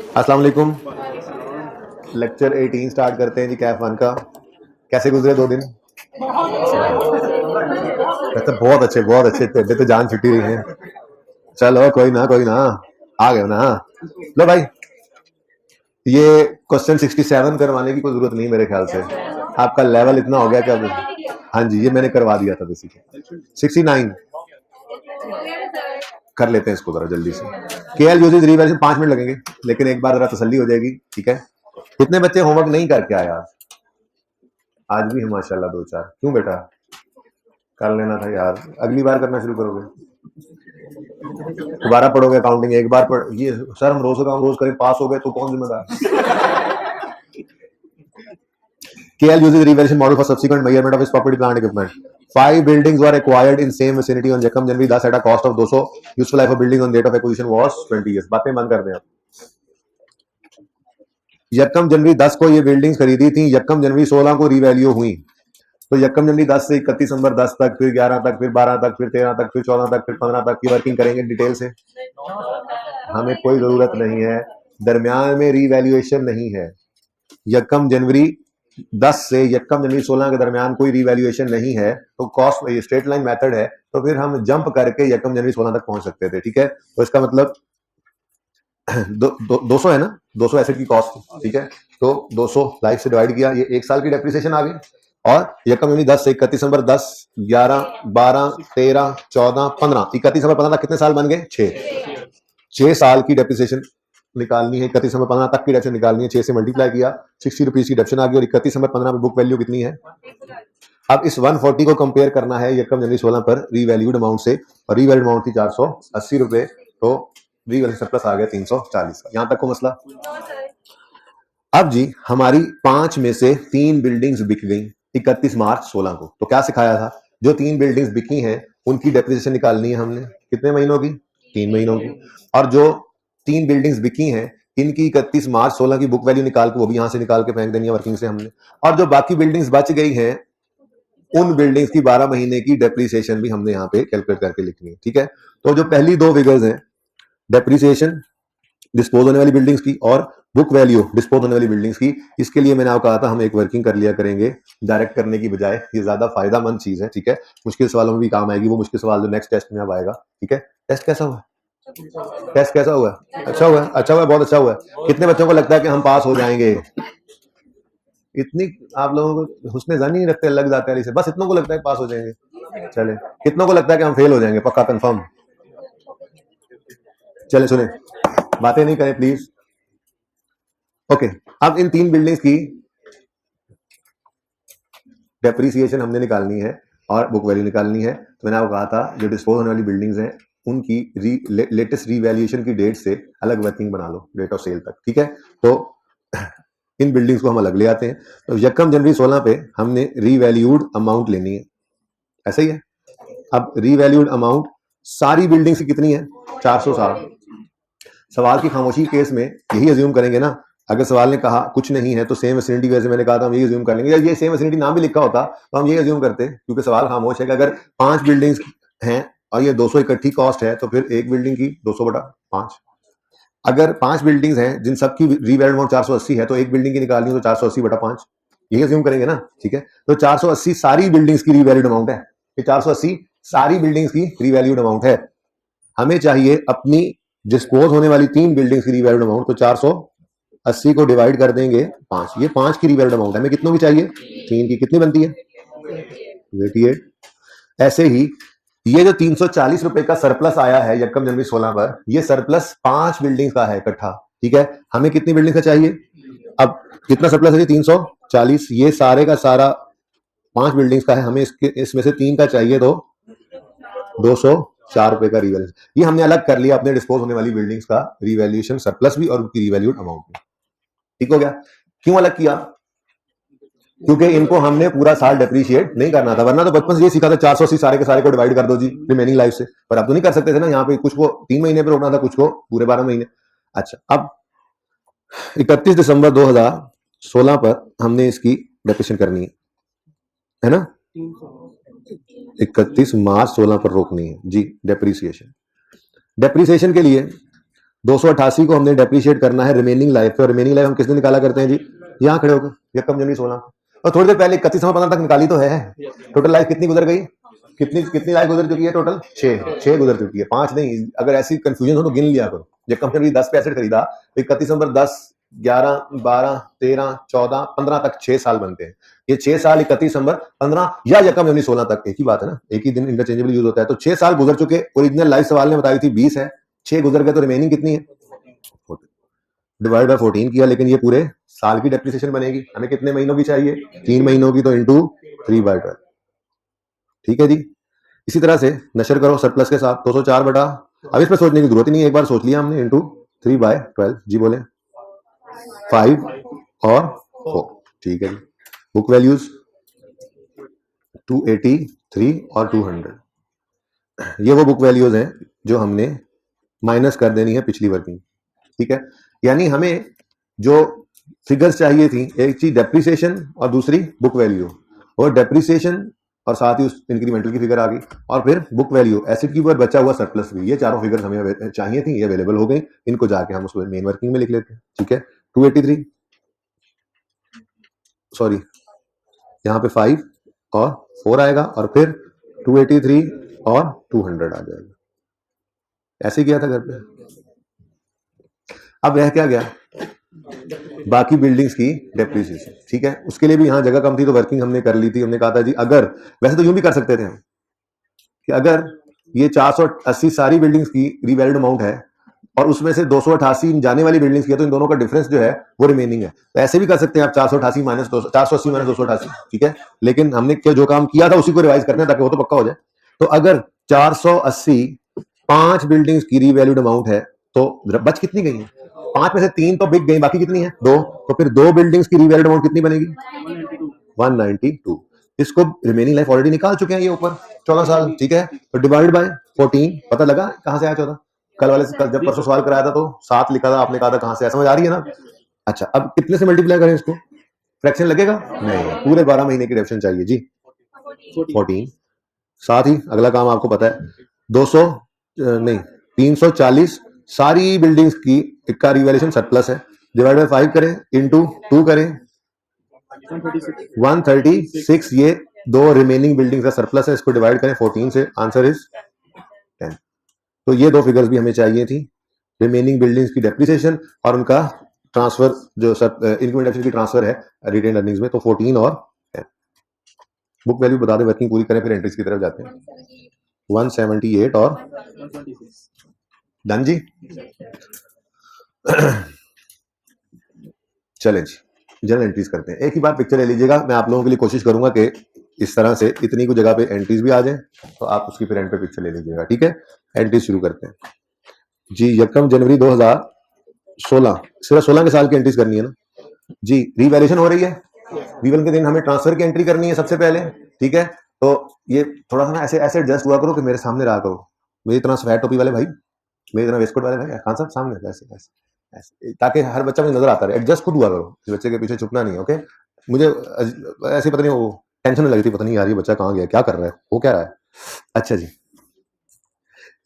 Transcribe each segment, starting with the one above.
अस्सलाम वालेकुम। Lecture 18 start करते हैं जी कैफ वन का। कैसे गुजरे 2 दिन? वैसे बहुत अच्छे थे तो जान छुट्टी रही है। चलो कोई ना आ गए ना। लो भाई, ये क्वेश्चन 67 करवाने की कोई जरूरत नहीं मेरे ख्याल से। आपका लेवल इतना हो गया कि अब हाँ जी, ये मैंने करवा दिया था बेसिकली। 69 कर लेते हैं इसको जरा जल्दी से। केएल यूजेज रिवैल्यूएशन 5 मिनट लगेंगे, लेकिन एक बार जरा तसल्ली हो जाएगी। ठीक है, कितने बच्चे होमवर्क नहीं करके आए आज? आज भी है माशाल्लाह 2-4। क्यों बेटा? कर लेना था यार, अगली बार करना शुरू करोगे, दोबारा पढ़ोगे अकाउंटिंग। एक बार पढ़ ये सर हम रोज काम रोज करें, पास हो गए तो कौन जिम्मेदार? KL uses revaluation model for subsequent measurement of its property, plant, equipment. 5 buildings were acquired in same vicinity on Jakam January 10 at a cost of 200. Useful life of building on date of acquisition was 20 years. बातें बंद कर दें आप। यकम जनवरी 10 को ये buildings खरीदी थी, यकम जनवरी 16 को रिवैल्यू हुई। तो यकम जनवरी 10 से 31 दिसंबर 10 तक, फिर 11 तक, फिर 12 तक, फिर 13 तक, फिर 14 तक, फिर 15 तक की वर्किंग करेंगे डिटेल से। हमें कोई जरूरत नहीं है, दरमियान में रिवैल्यूएशन नहीं है। यकम जनवरी 10 से यकम जनवरी 16 के दरमियान कोई रिवैल्यूएशन नहीं है, तो कॉस्ट स्ट्रेट लाइन मेथड है, तो फिर हम जंप करके यकम जनवरी 16 तक पहुंच सकते थे। ठीक है, तो इसका मतलब 200 है ना, 200 एसेट की कॉस्ट। ठीक है, तो 200 लाइफ से डिवाइड किया, ये 1 साल की डेप्रिसिएशन आ गई। और यकम जनवरी 10 से 31 दिसंबर 10, 11, 12, 13, 14, 15, 31 दिसंबर 15 तक कितने साल बन गए? 6 साल की डेप्रिसिएशन निकालनी है। 31 दिसंबर 15 तक की डेप्शन निकालनी है। 6 से मल्टीप्लाई किया, 60 रुपीज की डेप्शन आ गई। और 31 दिसंबर 15 में बुक वैल्यू कितनी है? अब इस 140 को कंपेयर करना है यकम जनवरी 16 पर रीवैल्यूड अमाउंट से, और रीवैल्यूड अमाउंट थी 480 रुपए, तो रीवैल्यू सरप्लस आ गया 340 का। यहां तक को मसला। अब जी हमारी 5 में से 3 बिल्डिंग्स बिक गई 31 मार्च 16 को। तो क्या सिखाया था? जो 3 बिल्डिंग्स बिकी हैं उनकी डेप्रिसिएशन निकालनी है हमने। कितने महीनों की? 3 महीनों की। और जो 3 बिल्डिंग्स बिकी हैं इनकी 31 मार्च 16 की बुक वैल्यू निकाल के वो भी यहां से निकाल के फेंक देनी है वर्किंग से हमने। और जो बाकी बिल्डिंग्स बच गई हैं उन बिल्डिंग्स की 12 महीने की डेप्रिसिएशन भी हमने यहाँ पे कैलकुलेट करके लिखनी है। ठीक है, तो जो पहली 2 फिगर्स हैं, डेप्रिसिएशन डिस्पोज होने वाली बिल्डिंग्स की और बुक वैल्यू डिस्पोज होने वाली बिल्डिंग्स की, इसके लिए मैंने आपको कहा था हम एक वर्किंग कर लिया करेंगे डायरेक्ट करने की बजाय। ये ज्यादा फायदामंद चीज है। ठीक है, मुश्किल सवालों में भी काम आएगी। वो मुश्किल सवाल जो नेक्स्ट टेस्ट में अब आएगा। ठीक है, टेस्ट कैसा हुआ? टेस्ट कैसा हुआ? अच्छा हुआ, अच्छा हुआ, बहुत अच्छा हुआ। कितने बच्चों को लगता है कि हम पास हो जाएंगे? इतनी आप लोगों को हुस्ने ज़न नहीं रखते, लग जाते हैं, बस इतनों को लगता है पास हो जाएंगे। चले, कितनों को लगता है कि हम फेल हो जाएंगे? पक्का कंफर्म? चले सुने, बातें नहीं करें प्लीज। ओके, अब इन 3 बिल्डिंग्स की डेप्रिसिएशन हमने निकालनी है और बुक वैल्यू निकालनी है। तो मैंने आपको कहा था जो डिस्पोज होने वाली बिल्डिंग्स हैं उनकी लेटेस्ट रीवैल्यूएशन की डेट से अलग वर्किंग बना लो, डेट ऑफ सेल तक। ठीक है, तो इन बिल्डिंग्स को हम अलग ले आते हैं। तो यकम जनवरी 16 पे हमने रीवैल्यूड अमाउंट लेनी है, ऐसा ही है। अब रीवैल्यूड अमाउंट सारी बिल्डिंग्स की कितनी है? 460। सवाल की खामोशी केस में यही अज्यूम करेंगे ना। अगर सवाल ने कहा कुछ नहीं है तो सेम विसिनिटी, वैसे मैंने कहा था हम यही अज्यूम कर लेंगे। या ये सेम विसिनिटी नाम भी लिखा होता तो हम यही अज्यूम करते, क्योंकि सवाल खामोश है कि अगर 5 बिल्डिंग्स हैं और ये 200 इकट्ठी कॉस्ट है तो फिर एक बिल्डिंग की 200/5। अगर 5 बिल्डिंग्स हैं जिन सबकी रीवैल्यूड अमाउंट 480 है तो एक बिल्डिंग की निकालनी हो तो 480/5, यही अज्यूम करेंगे ना। ठीक है, तो 480 सारी बिल्डिंग्स की रीवैल्यूड अमाउंट है। ये 480 सारी बिल्डिंग्स की रीवैल्यूड अमाउंट है। हमें चाहिए अपनी डिस्पोज होने वाली 3 बिल्डिंग्स की रीवैल्यूड अमाउंट। तो 480 को डिवाइड कर देंगे 5, ये 5 की रीवैल्यूड अमाउंट है। हमें कितनों की चाहिए? 3 की। कितनी बनती है? 88। ऐसे ही ये जो 340 रुपए का सरप्लस आया है यकम जनवरी 16 पर, ये सरप्लस 5 बिल्डिंग का है इकट्ठा। ठीक है, हमें कितनी बिल्डिंग का चाहिए? अब कितना सरप्लस है? 340। ये सारे का सारा 5 बिल्डिंग्स का है, हमें इसमें से 3 का चाहिए, तो 204 रुपए का रिवैल्यूएशन। ये हमने अलग कर लिया अपने डिस्पोज होने वाली बिल्डिंग्स का रिवैल्यूएशन सरप्लस भी और उनकी रिवैल्यूड अमाउंट भी। ठीक हो गया? क्यों अलग किया? क्योंकि इनको हमने पूरा साल डेप्रिशिएट नहीं करना था, वरना तो बचपन से ये सीखा था 480 सारे के सारे को डिवाइड कर दो जी रिमेनिंग लाइफ से। पर अब तो नहीं कर सकते थे ना, यहाँ पे कुछ को 3 महीने पे रोकना था, कुछ को पूरे 12 महीने। अच्छा, अब 31 दिसंबर 2016 पर हमने इसकी डेप्रिसिएशन करनी है ना। 31 मार्च 16 पर रोकनी है जी डेप्रिसिएशन। डेप्रिसिएशन के लिए 288 को हमने डेप्रिशिएट करना है रिमेनिंग लाइफ पे, और रिमेनिंग लाइफ हम किस दिन निकाला करते हैं जी, यहाँ खड़े होकर, यकम जनवरी 16, और थोड़ी देर पहले 31 तक निकाली तो है। टोटल लाइफ कितनी गुजर गई, कितनी कितनी लाइफ गुजर चुकी है टोटल, 6 गुजर चुकी है, 5 नहीं। अगर ऐसी कंफ्यूजन हो तो गिन लिया करो। यकम जनवरी 10 पे एसेट खरीदा, 31 दिसंबर 10, 11, 12, 13, 14, 15 तक 6 साल बनते हैं। ये 6 साल 31 दिसंबर 15 या यकम जनवरी 16 तक, एक ही बात है ना, एक ही दिन इंटरचेंजेबल यूज होता है। तो 6 साल गुजर चुके, ओरिजिनल लाइफ सवाल ने बताई थी 20 है, 6 गुजर गए तो रिमेनिंग कितनी है, डिवाइड बाय 14 किया, लेकिन ये पूरे साल की डेप्रिसिएशन बनेगी। हमें कितने महीनों की चाहिए, 3 महीनों की, तो इंटू 3/12। ठीक है जी। इसी तरह से नशर करो सरप्लस के साथ 204 बटा, अब इस पर सोचने की जरूरत ही नहीं, एक बार सोच लिया हमने, इंटू 3/12। जी बोले 5 और 4। ठीक है जी। बुक वैल्यूज 283 और 200, ये वो बुक वैल्यूज हैं जो हमने माइनस कर देनी है पिछली वर्किंग। ठीक है, यानी हमें जो फिगर्स चाहिए थी, एक चीज डेप्रिसिएशन और दूसरी बुक वैल्यू, और डेप्रिसिएशन और साथ ही उस इंक्रीमेंटल की फिगर आ गई, और फिर बुक वैल्यू, एसिड की ऊपर बचा हुआ सरप्लस भी, ये चारों फिगर्स हमें चाहिए थी, ये अवेलेबल हो गई। इनको जाके हम उसको मेन वर्किंग में लिख लेते हैं। ठीक है, 283, सॉरी यहाँ पे 5 और 4 आएगा, और फिर 283 और 200 आ जाएगा। ऐसे किया था घर पे। अब रह क्या गया, बाकी बिल्डिंग्स की डेप्रिसिएशन। ठीक है, उसके लिए भी यहाँ जगह कम थी तो वर्किंग हमने कर ली थी। हमने कहा था जी, अगर वैसे तो यूं भी कर सकते थे हम कि अगर ये 480 सारी बिल्डिंग्स की रीवैल्यूड अमाउंट है और उसमें से 288 जाने वाली बिल्डिंग्स की है, तो इन दोनों का डिफरेंस जो है वो रिमेनिंग है। तो ऐसे भी कर सकते हैं आप, 480 माइनस 288। ठीक है, लेकिन हमने जो काम किया था उसी को रिवाइज करना है ताकि वो तो पक्का हो जाए। तो अगर 480 5 बिल्डिंग्स की रीवैल्यूड अमाउंट है, तो बच कितनी गई है, 5 में से 3 तो बिक गई, बाकी कितनी है 2, तो फिर 2 बिल्डिंग्स की रीवैल्यूड अमाउंट कितनी बनेगी, 192। इसको रिमेनिंग लाइफ ऑलरेडी निकाल चुके हैं ये ऊपर 14 साल। ठीक है, तो डिवाइड बाय 14, पता लगा कहां से आया 14, कल वाले से, जब परसों सवाल कराया था तो 7 लिखा था, आपने कहा था कहां से आया, समझ आ रही है ना। अच्छा, अब कितने से मल्टीप्लाई करें इसको, फ्रैक्शन लगेगा नहीं, पूरे 12 महीने की डेप्रिसिएशन चाहिए जी, 14। साथ ही अगला काम आपको पता है, 200 नहीं 340 सारी बिल्डिंग्स की का रिवैल्यूएशन सरप्लस है, डिवाइड बाय 5 करें, इंटू 2 करें, 136, ये 2 रिमेनिंग बिल्डिंग्स का सरप्लस है, इसको डिवाइड करें 14 से, आंसर इज 10। तो ये 2 फिगर्स भी हमें चाहिए थी, रिमेनिंग बिल्डिंग्स की डेप्रिसिएशन और उनका ट्रांसफर, जो इंक्रीमेंट की ट्रांसफर है रिटेन अर्निंग्स में, तो 14 और 10। बुक वैल्यू बता दें, वर्किंग पूरी करें, फिर एंट्रीज की तरफ जाते हैं। 178 और डन जी। चलें जी, जनरल एंट्रीज करते हैं। एक ही बार पिक्चर ले लीजिएगा, मैं आप लोगों के लिए कोशिश करूंगा कि इस तरह से इतनी कुछ जगह पे एंट्रीज भी आ जाए, तो आप उसकी फिर एंड पे पिक्चर ले लीजिएगा। ठीक है, एंट्रीज शुरू करते हैं जी। यकम जनवरी 2016, सिर्फ 16 के साल की एंट्रीज करनी है ना जी। रीवैल्यूएशन हो रही है, रीवैल्यूएशन के दिन हमें ट्रांसफर की एंट्री करनी है सबसे पहले। ठीक है, तो ये थोड़ा सा ना ऐसे ऐसे एडजस्ट हुआ करो कि मेरे सामने रहा करो, मेरी इतना सफेद टोपी वाले भाई, मेरी इतना वेस्टकोट वाले भाई, खान साहब सामने ऐसे ऐसे ऐसे, ताकि हर बच्चा मुझे नजर आता है। एडजस्ट खुद हुआ करो, इस बच्चे के पीछे छुपना नहीं है। ओके, मुझे ऐसे पता नहीं, वो टेंशन लगी थी, पता नहीं यार ये बच्चा कहाँ गया, क्या कर रहा है, वो क्या रहा है। अच्छा जी,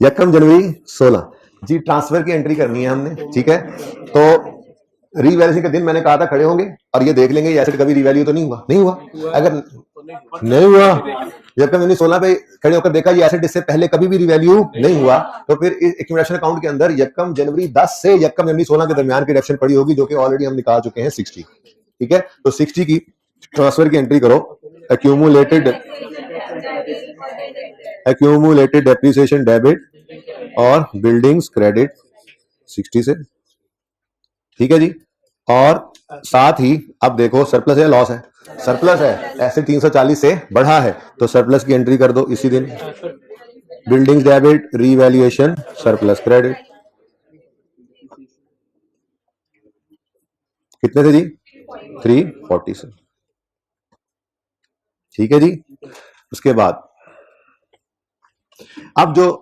यकम जनवरी 16 जी, ट्रांसफर की एंट्री करनी है हमने। ठीक है, तो रीवैल्यूएशन के दिन मैंने कहा था खड़े होंगे और ये देख लेंगे ये एसेट कभी रीवैल्यू तो नहीं हुआ, नहीं हुआ। अगर नहीं हुआ, यकम जनवरी 16 पे खड़े होकर देखा ये एसेट इससे पहले कभी भी रिवैल्यू नहीं हुआ, तो फिर इस एक्यूमुलेशन अकाउंट के अंदर यकम जनवरी 10 से यकम जनवरी 16 के दरमियान की डेप्रिसिएशन पड़ी होगी, जो कि ऑलरेडी हम निकाल चुके हैं 60। ठीक है, तो 60 की ट्रांसफर की एंट्री करो, एक्यूमुलेटेड डेप्रिसिएशन डेबिट और बिल्डिंग्स क्रेडिट 60 से। ठीक है जी, और साथ ही अब देखो सरप्लस है लॉस है, सरप्लस है, ऐसे 340 से बढ़ा है, तो सरप्लस की एंट्री कर दो इसी दिन, buildings debit, revaluation, surplus credit. कितने थे जी, 340 से। ठीक है जी, उसके बाद अब जो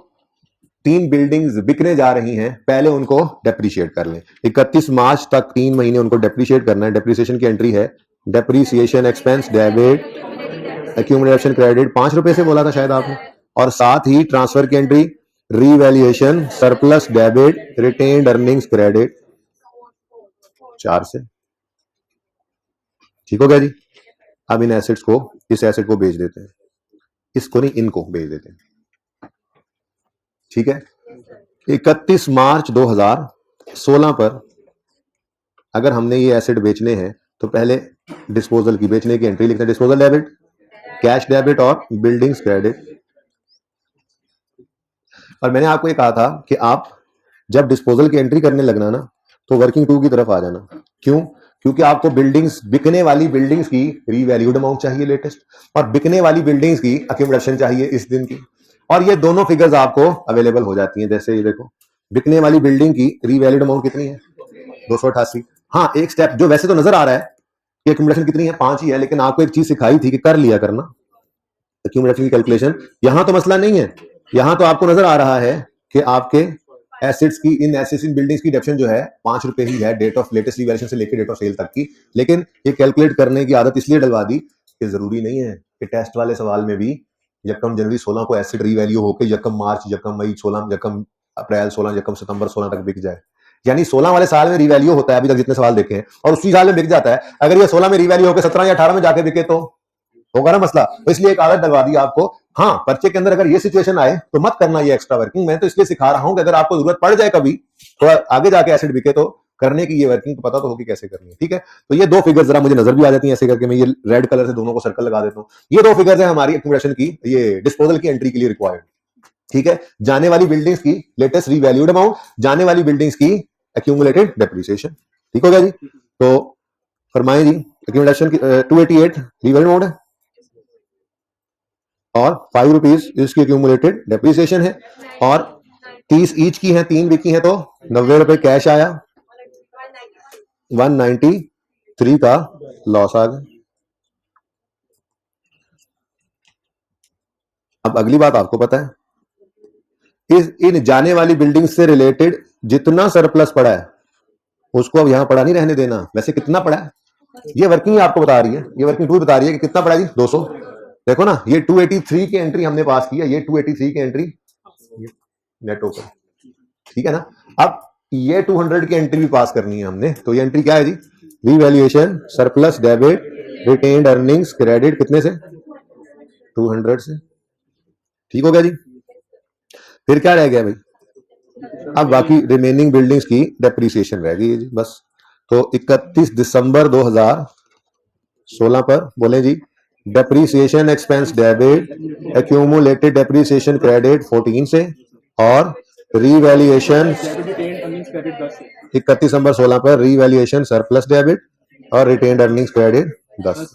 3 बिल्डिंग्स बिकने जा रही हैं, पहले उनको डेप्रिशिएट कर लें। 31 मार्च तक 3 महीने उनको डेप्रिशिएट करना है। डेप्रिसिएशन की एंट्री है depreciation expense debit, accumulation credit, 5 रुपए से बोला था शायद आपने, और साथ ही ट्रांसफर की entry revaluation, surplus debit, retained earnings credit 4 से। ठीक हो गया जी। अब इन एसेट्स को, इस एसेट को बेच देते हैं, इसको नहीं, इनको बेच देते हैं। ठीक है। 31 मार्च 2016 पर अगर हमने ये एसेट बेचने हैं तो पहले डिस्पोजल की, बेचने की एंट्री लिखते हैं, डिस्पोजल डेबिट, कैश डेबिट और बिल्डिंग्स क्रेडिट। और मैंने आपको ये कहा था कि आप जब डिस्पोजल की एंट्री करने लगना ना तो वर्किंग टू की तरफ आ जाना। क्यों? क्योंकि आपको बिल्डिंग्स, बिकने वाली बिल्डिंग्स की रीवैल्यूड अमाउंट चाहिए लेटेस्ट, और बिकने वाली बिल्डिंग्स की अक्यूमुलेशन चाहिए इस दिन की, और ये दोनों फिगर्स आपको अवेलेबल हो जाती हैं। जैसे ये देखो, बिकने वाली बिल्डिंग की रीवैल्यूड अमाउंट कितनी है? 288। हाँ, एक स्टेप जो वैसे तो नजर आ रहा है कि अक्यूमुलेशन कितनी है, 5 ही है, लेकिन आपको एक चीज सिखाई थी कि कर लिया करना अक्यूमुलेशन की कैलकुलेशन। यहां तो मसला नहीं है, यहां तो आपको नजर आ रहा है कि आपके एसेट्स की, इन एसेट्स इन बिल्डिंग्स की डेप्शन जो है 5 रुपए ही है, डेट ऑफ लेटेस्ट रिवैल्यूएशन से लेकर डेट ऑफ सेल तक की। लेकिन ये कैलकुलेट करने की आदत इसलिए डलवा दी कि जरूरी नहीं है कि टेस्ट वाले सवाल में भी यकम जनवरी 16 को एसेट रीवैल्यू होकर यकम मार्च, यकम मई 16, यकम अप्रैल 16, यकम सितंबर 16 तक बिक जाए। यानी 16 वाले साल में रीवैल्यू होता है, अभी तक जितने सवाल देखे हैं, और उसी साल में बिक जाता है। अगर ये 16 में रीवैल्यू होकर 17 या 18 में जाके बिके तो होगा ना मसला। तो इसलिए एक आदत डलवा दी आपको। हाँ, पर्चे के अंदर अगर ये सिचुएशन आए तो मत करना ये एक्स्ट्रा वर्किंग। मैं तो इसलिए सिखा रहा हूं कि अगर आपको जरूरत पड़ जाए कभी तो आगे जाके एसेट बिके तो करने की ये वर्किंग तो पता तो होगी कैसे करनी है। ठीक है, तो ये दो फिगर्स जरा मुझे नजर भी आ जाती हैं ऐसे करके, मैं ये रेड कलर से दोनों को सर्कल लगा देता हूँ। ये दो फिगर्स है हमारी एक्यूमुलेशन की, ये डिस्पोजल की एंट्री के लिए रिक्वायर्ड। ठीक है, जाने वाली बिल्डिंग्स की लेटेस्ट रीवैल्यूड अमाउंट, जाने वाली बिल्डिंग्स की एक्यूमुलेटेड डेप्रिसिएशन। ठीक हो गया जी। तो फरमाएं जी, एक्यूमुलेशन की 288 रीवैल्यूड अमाउंट है और 5 रुपीज इसकी एक्यूमुलेटेड डेप्रिसिएशन है, और 30 ईच की है, 3 बिकी है तो 90 रुपए कैश आया, 193 का लॉस आ गया। अब अगली बात आपको पता है, इस इन जाने वाली बिल्डिंग से रिलेटेड जितना सरप्लस पड़ा है उसको अब यहां पड़ा नहीं रहने देना। वैसे कितना पड़ा है ये वर्किंग आपको बता रही है, ये वर्किंग टू बता रही है कि कितना पड़ा जी, 200। देखो ना, ये 283 की एंट्री हमने पास की है, ये 283 की एंट्री नेट ओपन। ठीक है ना। अब ये 200 की एंट्री भी पास करनी है हमने, तो ये एंट्री क्या है जी, revaluation, surplus debit, retained earnings credit, कितने से? 200 से। ठीक हो गया जी। फिर क्या रह गया भाई, अब बाकी रिमेनिंग बिल्डिंग्स की डेप्रिसिएशन रह गई है जी, बस। तो 31 दिसंबर 2016 पर बोले जी, depreciation expense debit, accumulated depreciation credit 14 से, और रीवैल्यूएशन 31 दिसंबर 16 पर रीवैल्यूएशन सरप्लस डेबिट और रिटेन्ड अर्निंग्स क्रेडिट 10।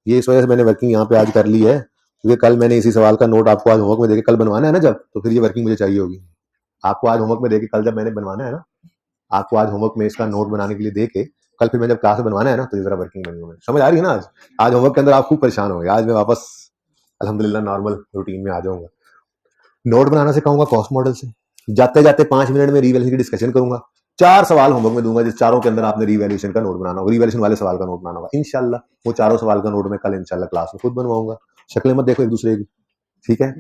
ये इस वजह से मैंने वर्किंग यहाँ पे आज कर ली है क्योंकि कल मैंने इसी सवाल का नोट आपको आज होमवर्क में देके, कल बनवाना है ना जब, तो फिर ये वर्किंग मुझे चाहिए होगी। आपको आज होमवर्क में देके, कल जब मैंने बनवाना है ना, आपको आज होमवर्क में इसका नोट बनाने के लिए देके कल फिर मैं जब क्लास में बनवाना है ना तो ये जरा वर्किंग बनी होगी। समझ आ रही है ना। आज होमवर्क के अंदर आप खूब परेशान हो गए, आज मैं वापस अल्हम्दुलिल्लाह नॉर्मल रूटीन में आ जाऊंगा। नोट बनाना सिखाऊंगा कॉस्ट मॉडल से, जाते जाते 5 मिनट में रीवैल्यूएशन की डिस्कशन करूंगा, 4 सवाल होमवर्क में दूंगा जिस चारों के अंदर आपने रीवैल्यूएशन का नोट बनाना होगा, रीवैल्यूएशन वाले सवाल का नोट बनाना होगा इंशाल्लाह। वो चारों सवाल का नोट मैं कल इंशाल्लाह क्लास में खुद बनवाऊंगा। शक्लें मत देखो एक दूसरे की, ठीक है।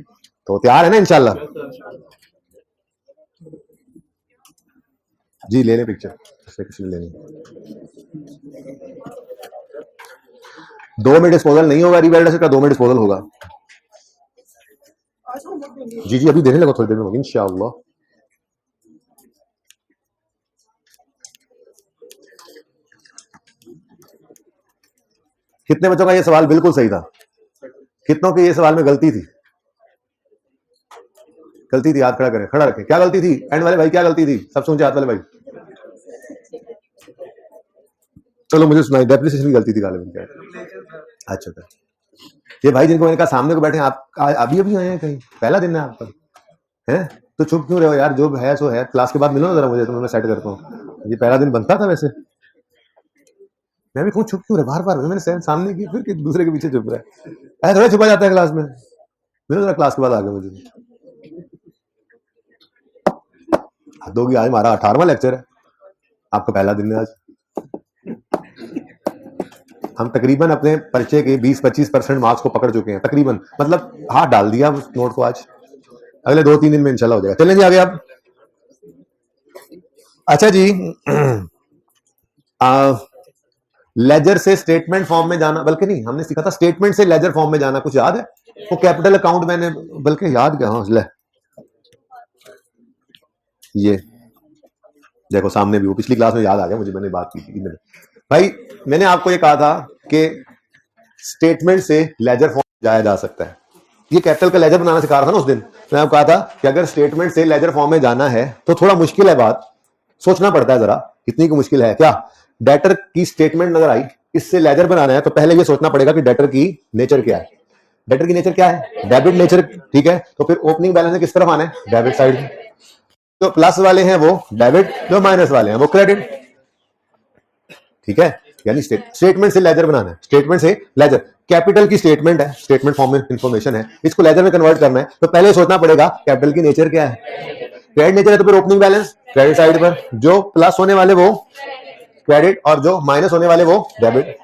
तो तैयार है ना इंशाल्लाह जी। ले लें पिक्चर, इससे किसी ने लेनी। 2 में डिस्पोजल नहीं होगा रीवैल्यूएशन का, 2 में डिस्पोजल होगा। जी जी, अभी देने लगा, थोड़ी देर में होगी इंशाल्लाह। कितने बच्चों का ये सवाल बिल्कुल सही था? कितनों के ये सवाल में गलती थी? गलती थी, हाथ खड़ा करें, खड़ा रखें। क्या गलती थी? एंड वाले भाई क्या गलती थी? सबसे ऊंचे हाथ वाले भाई। चलो मुझे सुनाई, डेप्रिसिएशन की गलती थी गालिब क्या? अच्छा अच्छा, ये भाई जिनको मैंने कहा सामने को बैठे, आप अभी अभी आए हैं कहीं, पहला दिन है आपका, हैं? तो चुप क्यों रहे हो यार, जो है सो है, क्लास के बाद मिलो ना जरा मुझे, तो मैं सेट करता हूँ। ये पहला दिन बनता था वैसे, मैं भी कहूँ चुप क्यों रहे बार बार, मैंने सामने की फिर दूसरे के पीछे चुप रहे, ऐसा थोड़ा छुपा जाता है क्लास में। मिलो जरा क्लास के बाद आगे मुझे। हद होगी, आज हमारा 18वां लेक्चर है, आपका पहला दिन है आज। हम तकरीबन अपने पर्चे के 20-25% मार्क्स को पकड़ चुके हैं, तकरीबन, मतलब हाथ डाल दिया उस नोट को आज। अगले 2-3 दिन में इंशाल्लाह हो जाएगा। चलें जी आगे आप। अच्छा जी, लेजर से स्टेटमेंट फॉर्म में जाना, बल्कि नहीं, हमने सीखा था स्टेटमेंट से लेजर फॉर्म में जाना, कुछ याद है? वो कैपिटल अकाउंट मैंने, बल्कि याद क्या, हाँ ले ये देखो सामने भी, वो पिछली क्लास में याद आ गया मुझे, मैंने बात की थी भाई। मैंने आपको ये कहा था कि स्टेटमेंट से लेजर फॉर्म जाया जा सकता है। ये कैपिटल का लेजर बनाना सिखा रहा था ना उस दिन, मैं आपको कहा था कि अगर स्टेटमेंट से लेजर फॉर्म में जाना है तो थोड़ा मुश्किल है, बात सोचना पड़ता है जरा। इतनी की मुश्किल है क्या? डेटर की स्टेटमेंट नजर आई, इससे लेजर बनाना है तो पहले ये सोचना पड़ेगा कि डेटर की नेचर क्या है। डेटर की नेचर क्या है? डेबिट नेचर, ठीक है। तो फिर ओपनिंग बैलेंस किस तरफ आना है? Debit side. जो प्लस वाले हैं वो डेबिट, जो माइनस वाले हैं वो क्रेडिट, ठीक है। यानी स्टेटमेंट से लेजर बनाना है, स्टेटमेंट से लेजर। कैपिटल की स्टेटमेंट है, स्टेटमेंट फॉर्म में इंफॉर्मेशन है, इसको लेजर में कन्वर्ट करना है तो पहले सोचना पड़ेगा कैपिटल की नेचर क्या है। क्रेडिट नेचर है तो फिर ओपनिंग बैलेंस क्रेडिट साइड पर, जो प्लस होने वाले वो क्रेडिट और जो माइनस होने वाले वो डेबिट,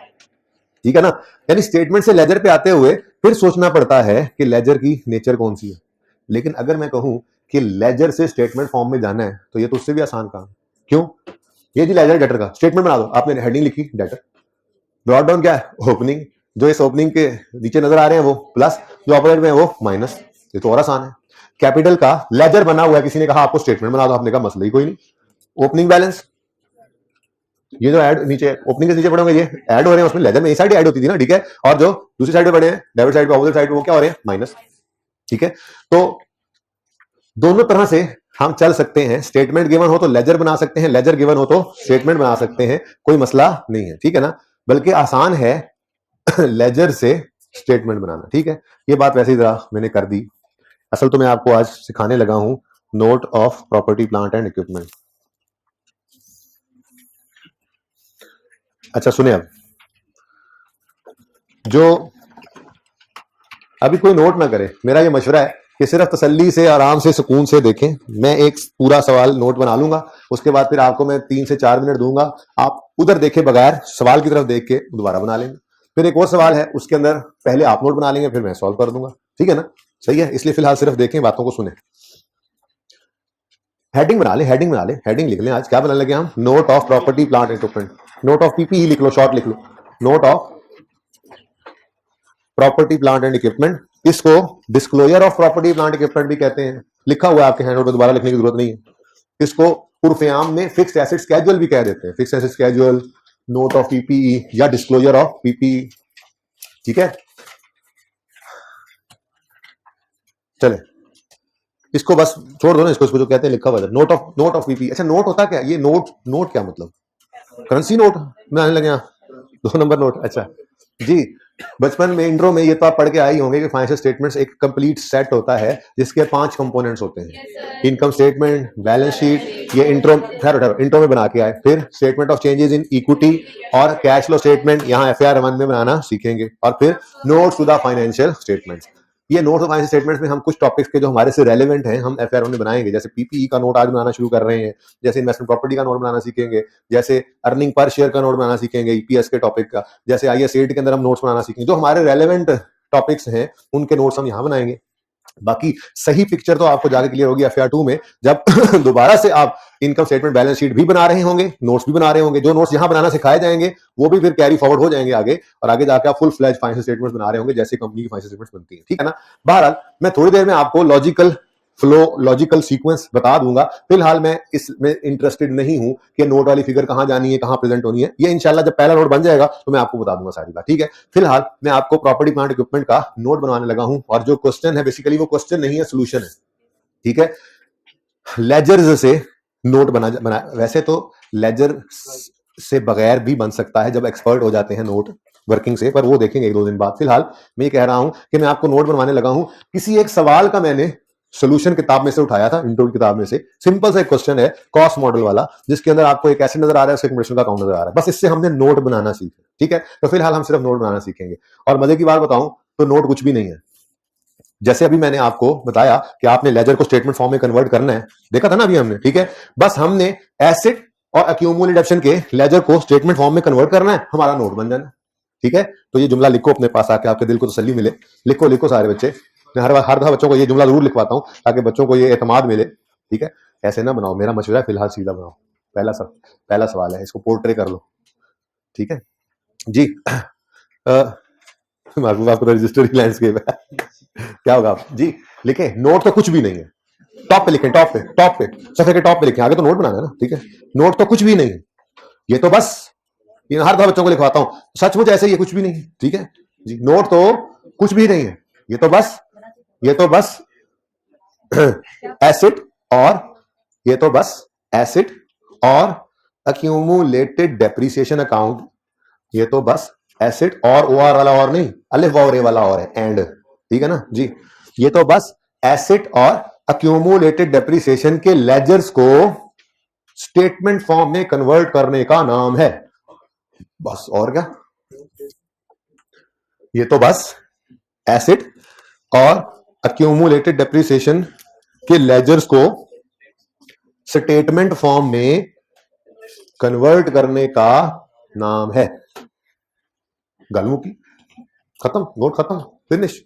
ठीक है ना। यानी स्टेटमेंट से लेजर पे आते हुए फिर सोचना पड़ता है कि लेजर की नेचर कौन सी है। लेकिन अगर मैं कहूं कि लेजर से स्टेटमेंट फॉर्म में जाना है तो ये तो उससे भी आसान काम। क्यों? ये जी लेजर डेटर का स्टेटमेंट बना दो, आपने हेडिंग लिखी डेटर, ब्रॉड डाउन क्या है? ओपनिंग, जो इस ओपनिंग के नीचे नजर आ रहे हैं वो प्लस, जो ऑपरेट में है वो माइनस। ये तो और आसान है। कैपिटल का लेजर बना हुआ है, किसी ने कहा आपको स्टेटमेंट बना दो, आपने कहा मसला ही कोई नहीं। ओपनिंग बैलेंस, ये जो ऐड नीचे ओपनिंग के नीचे पड़े होंगे ये ऐड हो रहे हैं, उसमें लेजर में ये साइड ऐड होती थी ना, ठीक है। और जो दूसरी साइड पे पड़े हैं डेबिट साइड पे, अपोजिट साइड पे, वो क्या हो रहे हैं? माइनस, ठीक है। तो दोनों तरह से हम चल सकते हैं। स्टेटमेंट गिवन हो तो लेजर बना सकते हैं, लेजर गिवन हो तो स्टेटमेंट बना सकते हैं, कोई मसला नहीं है, ठीक है ना। बल्कि आसान है लेजर से स्टेटमेंट बनाना, ठीक है। ये बात वैसे ही जरा मैंने कर दी। असल तो मैं आपको आज सिखाने लगा हूं note of property plant and equipment. अच्छा सुने, अब जो अभी कोई नोट ना करे, मेरा ये मशवरा है कि सिर्फ तसल्ली से, आराम से, सुकून से देखें। मैं एक पूरा सवाल नोट बना लूंगा, उसके बाद फिर आपको मैं 3 से 4 मिनट दूंगा, आप उधर देखे बगैर सवाल की तरफ देख के दोबारा बना लेंगे। फिर एक और सवाल है, उसके अंदर पहले आप नोट बना लेंगे, फिर मैं सॉल्व कर दूंगा, ठीक है ना। सही है, इसलिए फिलहाल सिर्फ देखें, बातों को सुने। हेडिंग बना ले, हेडिंग बना ले, हेडिंग लिख लें। आज क्या बनाने लगे हम? Note of property plant and equipment. Note of PP ही लिख लो, शॉर्ट लिख लो, note of property plant and equipment. इसको disclosure of property plant equipment भी कहते हैं, लिखा हुआ है आपके हैंड नोट में, दोबारा लिखने की जरूरत नहीं है। इसको उर्फेआम में फिक्स्ड एसेट स्केड्यूल भी कह देते हैं, fixed asset schedule, note of PPE या डिस्क्लोजर ऑफ पीपीई, ठीक है। चले इसको बस छोड़ दो ना, इसको जो कहते हैं लिखा हुआ है नोट ऑफ पीपी। अच्छा नोट होता क्या? ये नोट क्या मतलब? करेंसी नोट में आने लगे यहाँ, 2 नंबर नोट। अच्छा जी, बचपन में इंट्रो में ये तो आप पढ़ के आए होंगे कि फाइनेंशियल स्टेटमेंट्स एक कंप्लीट सेट होता है जिसके 5 कंपोनेंट्स होते हैं। इनकम स्टेटमेंट, बैलेंस शीट, ये इंट्रो इंट्रो में बना के आए। फिर statement of changes in equity और कैश फ्लो स्टेटमेंट यहाँ एफआईआर 1 में बनाना सीखेंगे। और फिर notes to the financial statements. ये नोट्स ऑफ फाइनेंशियल स्टेटमेंट्स में हम कुछ टॉपिक्स के जो हमारे से रेलेवेंट हैं हम एफआईआर में बनाएंगे। जैसे पीपीई का नोट आज बनाना शुरू कर रहे हैं, जैसे इन्वेस्टमेंट प्रॉपर्टी का नोट बनाना सीखेंगे, जैसे अर्निंग पर शेयर का नोट बनाना सीखेंगे ईपीएस के टॉपिक का, जैसे आईएस 8 के अंदर हम नोट्स बनाना सीखेंगे। जो हमारे रेलेवेंट टॉपिक्स हैं उनके नोट्स हम यहाँ बनाएंगे। बाकी सही पिक्चर तो आपको जाके क्लियर होगी एफआईआर 2 में, जब दोबारा से आप इनकम स्टेटमेंट बैलेंस शीट भी बना रहे होंगे, नोट्स भी बना रहे होंगे। जो नोट्स यहाँ बनाना सिखाए जाएंगे वो भी फिर कैरी फॉरवर्ड हो जाएंगे आगे, और आगे जाकर आप फुल फ्लैज फाइनेंशियल स्टेटमेंट्स बना रहे होंगे जैसे कंपनी की फाइनेंशियल स्टेटमेंट्स बनती है, ठीक है ना। बहरहाल मैं थोड़ी देर में आपको लॉजिकल फ्लो, लॉजिकल सीक्वेंस बता दूंगा। फिलहाल मैं इसमें इंटरेस्टेड नहीं हूं कि नोट वाली फिगर कहां जानी है, कहां प्रेजेंट होनी है। ये इंशाल्लाह जब पहला नोट बन जाएगा तो मैं आपको बता दूंगा सारी बात, ठीक है। फिलहाल मैं आपको प्रॉपर्टी प्लांट इक्विपमेंट का नोट बनवाने लगा हूं, और जो क्वेश्चन है बेसिकली वो क्वेश्चन नहीं है, सोल्यूशन है, ठीक है। लेजर्स से नोट बना वैसे तो लेजर से बगैर भी बन सकता है जब एक्सपर्ट हो जाते हैं नोट वर्किंग से, पर वो देखेंगे 1-2 दिन बाद। फिलहाल मैं ये कह रहा हूं कि मैं आपको नोट बनवाने लगा हूं। किसी एक सवाल का मैंने सोल्यूशन किताब में से उठाया था, इंट्रो की किताब में से। सिंपल सा एक क्वेश्चन है कॉस्ट मॉडल वाला, जिसके अंदर आपको एक एसेट नजर आ रहा है, उसके कमीशन का अकाउंट नजर आ रहा है। बस इससे हमने नोट बनाना सीखा, ठीक है। तो फिलहाल हम सिर्फ नोट बनाना सीखेंगे। और मजे की बात बताऊं तो नोट कुछ भी नहीं है। जैसे अभी मैंने आपको बताया कि आपने लेजर को स्टेटमेंट फॉर्म में कन्वर्ट करना है, देखा था ना अभी हमने, ठीक है। बस हमने एसेट और एक्यूमुलेटेड डिडक्शन के लेजर को स्टेटमेंट फॉर्म में कन्वर्ट करना है, हमारा नोट बन जाना, ठीक है। तो ये जुमला लिखो अपने पास आके, आपके दिल को तसल्ली मिले। लिखो लिखो सारे बच्चे, मैं हर दफा बच्चों को ये जुमला जरूर लिखवाता हूँ ताकि बच्चों को ये एतमाद मिले, ठीक है। ऐसे ना बनाओ, मेरा मशवरा है फिलहाल सीधा बनाओ। पहला सवाल है, इसको पोर्ट्रे कर लो, ठीक है जी। महबूब आपको तो रजिस्टर की लैंडस्केप है। क्या होगा आप जी लिखें, नोट तो कुछ भी नहीं है, टॉप पे लिखें, टॉप पे सफे के टॉप पे लिखें, आगे तो नोट बनाना है ना, ठीक है। नोट तो कुछ भी नहीं है, ये तो बस, ये हर दफा बच्चों को लिखवाता हूं, सचमुच ऐसे ये कुछ भी नहीं है, ठीक है जी। नोट तो कुछ भी नहीं है, ये तो बस एसिड और ये तो बस एसिड और अक्यूमुलेटेड डेप्रिसिएशन अकाउंट, ये तो बस एसिड और ओ आर वाला और नहीं, अलिफ और ए वाला और है एंड, ठीक है ना जी। ये तो बस एसिड और अक्यूमुलेटेड डेप्रिसिएशन के लेजर्स को स्टेटमेंट फॉर्म में कन्वर्ट करने का नाम है, बस। और क्या, ये तो बस एसिड और अक्यूमुलेटेड डेप्रिसिएशन के लेजर्स को स्टेटमेंट फॉर्म में कन्वर्ट करने का नाम है। गलमू की खत्म, नोट खत्म, फिनिश।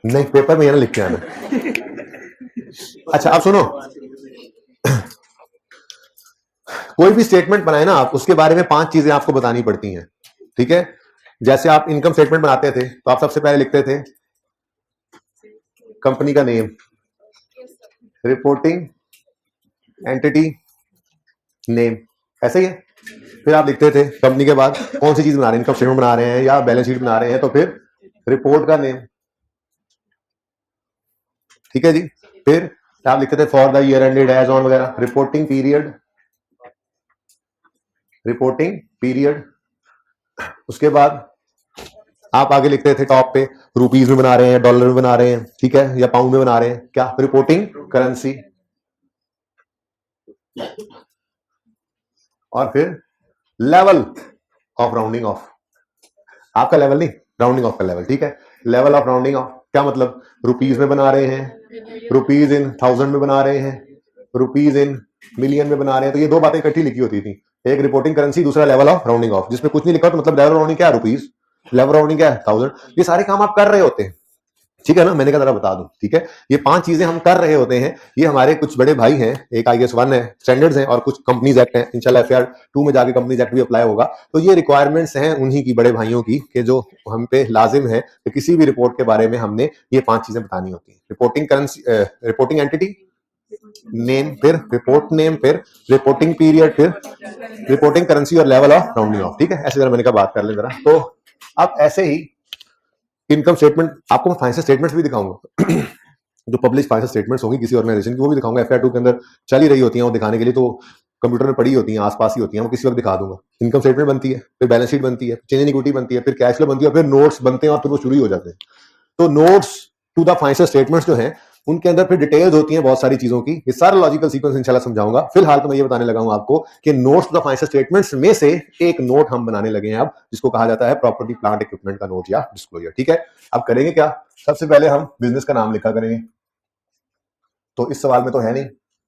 नहीं, पेपर में ये ना लिख के आना। अच्छा अब सुनो, कोई भी स्टेटमेंट बनाए ना आप, उसके बारे में 5 चीजें आपको बतानी पड़ती हैं, ठीक है। जैसे आप इनकम स्टेटमेंट बनाते थे तो आप सबसे पहले लिखते थे कंपनी का नेम, रिपोर्टिंग एंटिटी नेम, ऐसे ही है। फिर आप लिखते थे कंपनी के बाद कौन सी चीज बना रहे हैं, इनकम स्टेटमेंट बना रहे हैं या बैलेंस शीट बना रहे हैं, तो फिर रिपोर्ट का नेम, ठीक है जी। फिर आप लिखते थे for the year ended as on वगैरह, रिपोर्टिंग पीरियड। उसके बाद आप आगे लिखते थे टॉप पे रुपीज में बना रहे हैं, डॉलर में बना रहे हैं, ठीक है, या पाउंड में बना रहे हैं, क्या, रिपोर्टिंग करेंसी। और फिर लेवल ऑफ राउंडिंग ऑफ, आपका लेवल नहीं, राउंडिंग ऑफ का लेवल, ठीक है। लेवल ऑफ राउंडिंग ऑफ क्या मतलब, रुपीज में बना रहे हैं, रुपीज इन 1000 में बना रहे हैं, रुपीज इन मिलियन में बना रहे हैं, तो ये 2 बातें इकट्ठी लिखी होती थी, एक रिपोर्टिंग करेंसी, दूसरा लेवल ऑफ राउंडिंग ऑफ। जिसमें कुछ नहीं लिखा तो मतलब लेवल राउंडिंग क्या है, रुपीज, लेवल राउंडिंग क्या है 1000। ये सारे काम आप कर रहे होते हैं, ठीक है ना, मैंने कहा जरा बता दूं, ठीक है। ये 5 चीजें हम कर रहे होते हैं। ये हमारे कुछ बड़े भाई हैं, एक IAS 1 है, स्टैंडर्ड्स हैं, और कुछ कंपनीज एक्ट हैं, इंशाल्लाह FAR 2 में जाके कंपनीज एक्ट भी अप्लाई होगा। तो ये रिक्वायरमेंट्स हैं उन्हीं की, बड़े भाइयों की, कि जो हम पे लाजिम है कि किसी भी रिपोर्ट के बारे में हमने ये 5 चीजें बतानी होती है। Reporting currency, reporting entity name, फिर रिपोर्ट नेम, फिर रिपोर्टिंग पीरियड, फिर रिपोर्टिंग करेंसी और लेवल ऑफ राउंडिंग ऑफ, ठीक है। ऐसे जरा मैंने कहा बात कर ले जरा। तो अब ऐसे ही इनकम स्टेटमेंट, आपको मैं फाइनेंशियल स्टेटमेंट्स भी दिखाऊंगा जो पब्लिश फाइनेंशियल स्टेटमेंट्स होंगी किसी ऑर्गेनाइजेशन की, वो भी दिखाऊंगा। FAR 2 के अंदर चल ही रही होती हैं वो दिखाने के लिए, तो कंप्यूटर में पड़ी होती हैं, आसपास ही होती हैं, वो किसी वक्त दिखा दूंगा। इनकम स्टेटमेंट बनती है, फिर बैलेंस शीट बनती है, चेंज इन इक्विटी बनती है, फिर कैश फ्लो बनती है, फिर नोट्स बनते हैं, और फिर वो शुरू ही हो जाते हैं। तो notes to the financial statements जो हैं, उनके अंदर फिर डिटेल्स होती हैं बहुत सारी चीजों की। ये सारा लॉजिकल सीक्वेंस इंशाल्लाह समझाऊंगा। फिलहाल तो मैं ये बताने लगा हूं आपको कि notes to the financial statements में से एक नोट हम बनाने लगे हैं अब, जिसको कहा जाता है प्रॉपर्टी प्लांट इक्विपमेंट का नोट या डिस्क्लोजर, ठीक है। अब करेंगे क्या, सबसे पहले हम बिजनेस का नाम लिखा करेंगे। तो इस सवाल में तो है नहीं,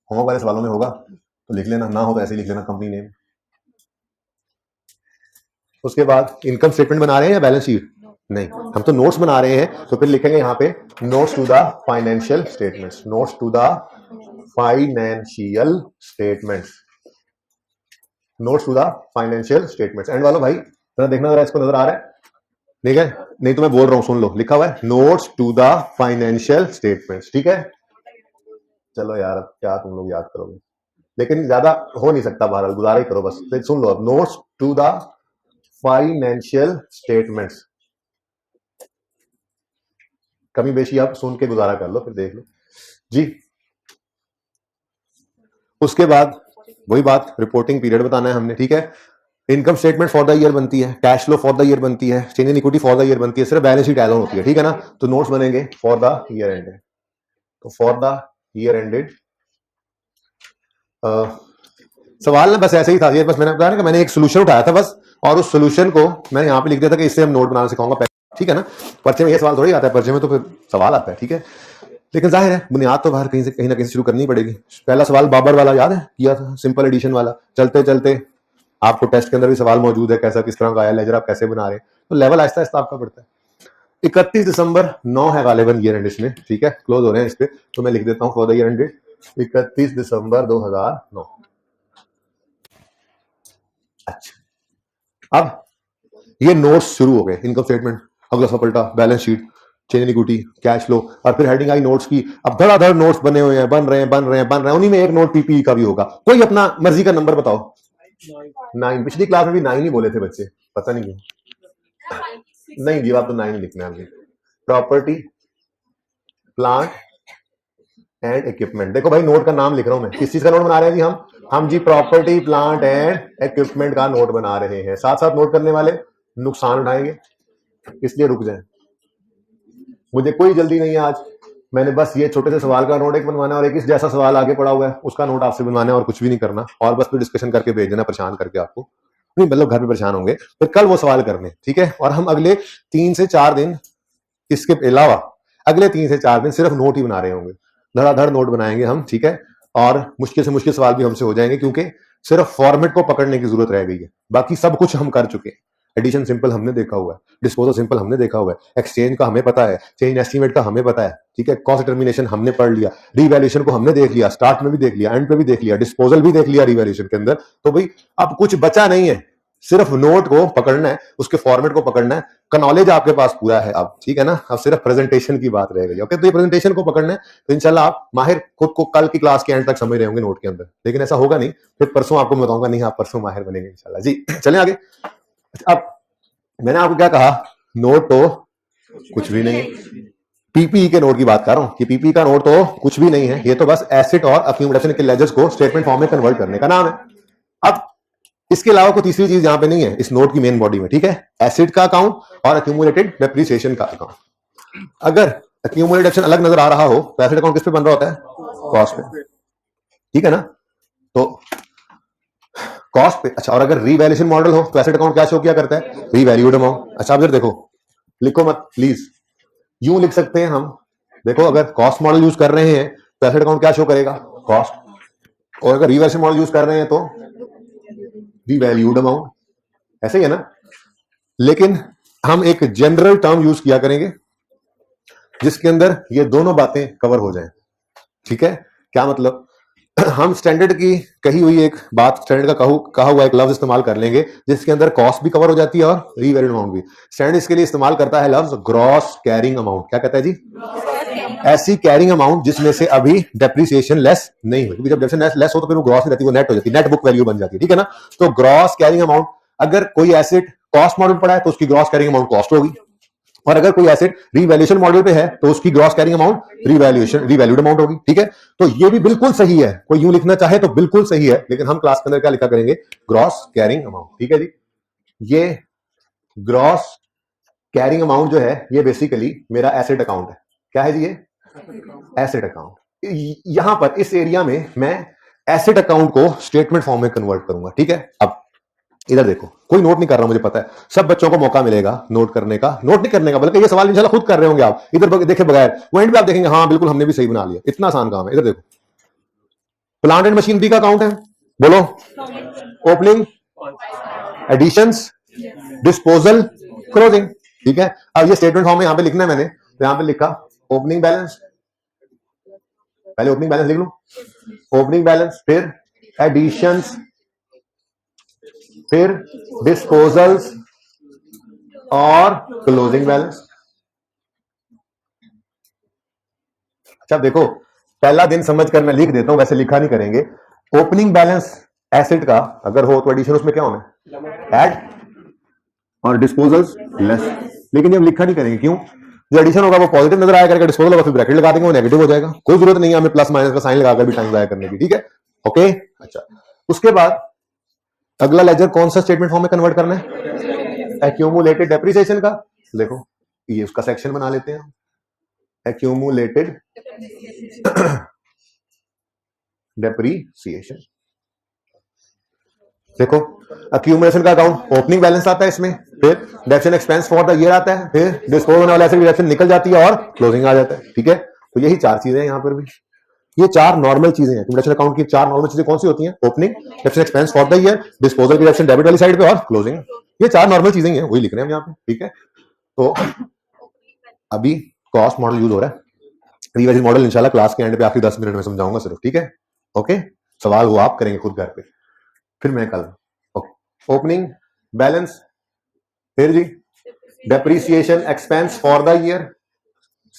होमवर्क वाले सवालों में होगा, तो लिख लेना, ना हो तो ऐसे ही लिख लेना कंपनी नेम। उसके बाद इनकम स्टेटमेंट बना रहे हैं या बैलेंस शीट, नहीं, हम तो नोट्स बना रहे हैं, तो फिर लिखेंगे यहाँ पे notes to the financial statements, notes to the financial statements, notes to the financial statements. End वालों भाई जरा देखना, जरा इसको नजर आ रहा है, ठीक है, नहीं तो मैं बोल रहा हूं, सुन लो, लिखा हुआ है notes to the financial statements, ठीक है। चलो यार अब क्या तुम लोग याद करोगे, लेकिन ज्यादा हो नहीं सकता, बहरहाल गुजारा ही करो बस। सुन लो अब, notes to the financial statements, कमी बेशी आप सुन के गुजारा कर लो, फिर देख लो जी। उसके बाद वही बात, रिपोर्टिंग पीरियड बताना है हमने, ठीक है। Income statement for the year बनती है, cash flow for the year बनती है, change in equity for the year बनती है, सिर्फ बैलेंस शीट एड ऑन होती है, ठीक है ना। तो नोट्स बनेंगे फॉर द ईयर एंडेड, तो फॉर द ईयर एंडेड। सवाल ना बस ऐसे ही था, ये बस मैंने बताया ना कि मैंने एक सोल्यूशन उठाया था बस, और उस सोल्यूशन को मैंने यहाँ पे लिख दिया था कि इससे हम नोट बनाना सिखाऊंगा, ठीक है ना। पर्चे में ये सवाल थोड़ी आता है, पर्चे में तो फिर सवाल आता है, ठीक है। लेकिन जाहिर है बुनियाद तो बाहर कहीं से कहीं ना कहीं शुरू करनी पड़ेगी। पहला सवाल बाबर वाला याद है, किया था, सिंपल एडिशन वाला। चलते चलते आपको टेस्ट के अंदर भी सवाल मौजूद है, कैसा किस तरह का आया लेजर आप कैसे बना रहे हैं, तो लेवल आहिस्ता आहिस्ता आपका बढ़ता है। 31 दिसंबर 9 है गालिबन ईयर एंड इसमें, ठीक है, क्लोज हो रहे हैं इस पे, तो मैं लिख देता हूं for the year ended 31 December 2009। अच्छा, अब ये नोट्स शुरू हो गए, इनकम स्टेटमेंट, अगला सपल्टा, balance sheet, change equity, cash flow, और फिर हेडिंग आई नोट्स की। अब धड़ाधड़ नोट्स बने हुए हैं, बन रहे हैं, उन्हीं में एक नोट पीपीई का भी होगा। कोई अपना मर्जी का नंबर बताओ। 9। पिछली क्लास में भी 9 ही बोले थे बच्चे, पता नहीं क्यों। नहीं जी, आप तो 9 ही लिखना है। Property, plant and equipment. देखो भाई, नोट का नाम लिख रहा हूं मैं, किस चीज का नोट बना रहे हैं जी हम जी प्रॉपर्टी, प्लांट एंड इक्विपमेंट का नोट बना रहे हैं। साथ साथ नोट करने वाले नुकसान उठाएंगे, इसलिए रुक जाएं। मुझे कोई जल्दी नहीं है आज, मैंने बस ये छोटे से सवाल का नोट एक बनवाना है और एक इस जैसा सवाल आगे पड़ा हुआ है उसका नोट आपसे बनवाना है, और कुछ भी नहीं करना, और बस फिर डिस्कशन करके भेज देना, परेशान करके आपको नहीं, मतलब घर में परेशान होंगे, फिर कल वो सवाल करने, ठीक है। और हम अगले 3 से 4 दिन इसके अलावा अगले 3 से 4 दिन सिर्फ नोट ही बना रहे होंगे, धड़ाधड़ नोट बनाएंगे हम, ठीक है। और मुश्किल से मुश्किल सवाल भी हमसे हो जाएंगे, क्योंकि सिर्फ फॉर्मेट को पकड़ने की जरूरत रह गई है, बाकी सब कुछ हम कर चुके हैं। एडिशन सिंपल हमने देखा हुआ है, डिस्पोजल सिंपल हमने देखा हुआ है, एक्सचेंज का हमें पता है, चेंज एस्टीमेट का हमें पता है, ठीक है, कॉस्ट डिटर्मिनेशन हमने पढ़ लिया, रीवैल्यूएशन को हमने देख लिया, स्टार्ट में भी देख लिया, एंड पे भी देख लिया, डिस्पोजल भी देख लिया रीवैल्यूएशन के अंदर। तो भाई अब कुछ बचा नहीं है, सिर्फ नोट को पकड़ना है, उसके फॉर्मेट को पकड़ना है, का नॉलेज आपके पास पूरा है अब, ठीक है ना। अब सिर्फ प्रेजेंटेशन की बात रह गई, ओके। तो ये प्रेजेंटेशन को पकड़ना है, तो इंशाल्लाह आप माहिर खुद को कल की क्लास के एंड तक समझ रहे होंगे नोट के अंदर, लेकिन ऐसा होगा नहीं, फिर परसों आपको मैं बताऊंगा, नहीं आप परसों माहिर बनेंगे इंशाल्लाह जी। चलें आगे। अब मैंने आपको क्या कहा, नोट तो कुछ भी नहीं है, पीपीई के नोट की बात कर रहा हूं कि पीपीई का नोट तो कुछ भी नहीं है, ये तो बस एसेट और अक्यूमुलेशन के लेजर्स को स्टेटमेंट फॉर्म में कन्वर्ट करने का नाम है। अब इसके अलावा कोई तीसरी चीज यहां पे नहीं है इस नोट की मेन बॉडी में, ठीक है। एसेट का अकाउंट और अक्यूमुलेटेड डेप्रिसिएशन का अकाउंट। अगर अक्यूमुलेटेड एक्शन अलग नजर आ रहा हो तो एसेट अकाउंट किस पे बन रहा होता है, कॉस्ट पे, ठीक है ना। तो कॉस्ट पे, अच्छा। और अगर रीवैल्यूएशन मॉडल हो तो एसेट अकाउंट क्या शो किया करता है, रीवैल्यूड अमाउंट। अच्छा, अब इधर देखो, लिखो मत प्लीज, यूं लिख सकते हैं हम, देखो अगर कॉस्ट मॉडल यूज कर रहे हैं तो एसेट अकाउंट क्या शो करेगा, कॉस्ट, और अगर रीवैल्यूएशन मॉडल यूज कर रहे हैं तो रीवैल्यूड अमाउंट, ऐसे ही है ना। लेकिन हम एक जनरल टर्म यूज किया करेंगे जिसके अंदर ये दोनों बातें कवर हो जाएं, ठीक है। क्या मतलब, हम स्टैंडर्ड की कही हुई एक बात, स्टैंडर्ड का कहा हुआ एक लफ्ज इस्तेमाल कर लेंगे जिसके अंदर कॉस्ट भी कवर हो जाती है और रीवैल्यूड अमाउंट भी। स्टैंडर्ड इसके लिए इस्तेमाल करता है लफ्ज ग्रॉस कैरिंग अमाउंट। क्या कहता है जी, ऐसी कैरिंग अमाउंट जिसमें से अभी डेप्रिसिएशन लेस नहीं हुई, क्योंकि जब डेप्रिसिएशन लेस हो तो फिर वो ग्रॉस नहीं रहती, वो नेट हो जाती है, नेट बुक वैल्यू बन जाती है, ठीक है ना। तो ग्रॉस कैरिंग अमाउंट, अगर कोई एसेट कॉस्ट मॉडल पड़ा है तो उसकी ग्रॉस कैरिंग अमाउंट कॉस्ट होगी, और अगर कोई एसेट रीवैल्यूएशन मॉडल पे है तो उसकी gross carrying amount revalued amount होगी, ठीक है। तो ये भी बिल्कुल सही है, कोई यूं लिखना चाहे तो बिल्कुल सही है, लेकिन हम क्लास के अंदर क्या लिखा करेंगे, ग्रॉस कैरिंग अमाउंट, ठीक है जी। ये ग्रॉस कैरिंग अमाउंट जो है ये बेसिकली मेरा एसेट अकाउंट है। क्या है जी, ये एसेट अकाउंट। यहां पर इस एरिया में मैं एसेट अकाउंट को स्टेटमेंट फॉर्म में कन्वर्ट करूंगा, ठीक है। अब इधर देखो, कोई नोट नहीं कर रहा, मुझे पता है सब बच्चों को मौका मिलेगा नोट करने का, नोट नहीं करने का, बल्कि ये सवाल इंशाल्लाह खुद कर रहे होंगे आप, इधर देखे बगैर पॉइंट भी आप देखेंगे, हाँ बिल्कुल हमने भी सही बना लिया, इतना आसान काम है। इधर देखो, प्लांट एंड मशीनरी का अकाउंट है, बोलो, ओपनिंग, एडिशंस, डिस्पोजल, क्लोजिंग, ठीक है। अब ये स्टेटमेंट फॉर्म में यहां पे लिखना है मैंने, तो यहां पे लिखा ओपनिंग बैलेंस, पहले ओपनिंग बैलेंस लिख लूं, ओपनिंग बैलेंस, फिर एडिशंस, फिर डिस्पोजल्स और क्लोजिंग बैलेंस। अच्छा देखो, पहला दिन समझकर मैं लिख देता हूं, वैसे लिखा नहीं करेंगे। ओपनिंग बैलेंस एसेट का अगर हो तो एडिशन उसमें क्या होना है, ऐड, और डिस्पोजल्स लेस, लेकिन जब लिखा नहीं करेंगे, क्यों, जो एडिशन होगा वो पॉजिटिव नजर आया करेगा, डिस्पोजल होगा फिर ब्रैकेट लगा देंगे, वो नेगेटिव हो जाएगा, कोई जरूरत नहीं है हमें प्लस माइनस का साइन लगाकर भी टाइम जाया करने की, ठीक है, ओके। अच्छा, उसके बाद अगला लेजर कौन सा स्टेटमेंट फॉर्म में कन्वर्ट करना है, एक्यूमुलेटेड डेप्रिसिएशन का। देखो ये उसका सेक्शन बना लेते हैं, एक्यूमुलेटेड डेप्रिसिएशन। देखो एक्यूमुलेशन का अकाउंट ओपनिंग बैलेंस आता है इसमें, फिर depreciation expense for the year आता है, फिर डिस्पोज होने वाले एसेट की डेप्रिसिएशन निकल जाती है और क्लोजिंग आ जाता है, ठीक है। तो यही चार चीजें हैं यहां पर भी, ये चार नॉर्मल चीजें हैं एक्यूमुलेशन अकाउंट की। चार नॉर्मल चीजें कौन सी होती हैं, opening, depreciation expense for the year, disposal की डेप्रिसिएशन डेबिट वाली साइड पे, और क्लोजिंग। ये चार नॉर्मल चीजें हैं, वही लिख रहे हैं हम यहाँ पे, ठीक है। तो अभी कॉस्ट मॉडल यूज हो रहा है, रिवाइज मॉडल इंशाल्लाह क्लास के एंड पे आखिरी 10 मिनट में समझाऊंगा सिर्फ, ठीक है? ओके, सवाल वो आप करेंगे खुद घर पे, फिर मैं कल। ओके, ओपनिंग बैलेंस, फिर जी depreciation expense for the year,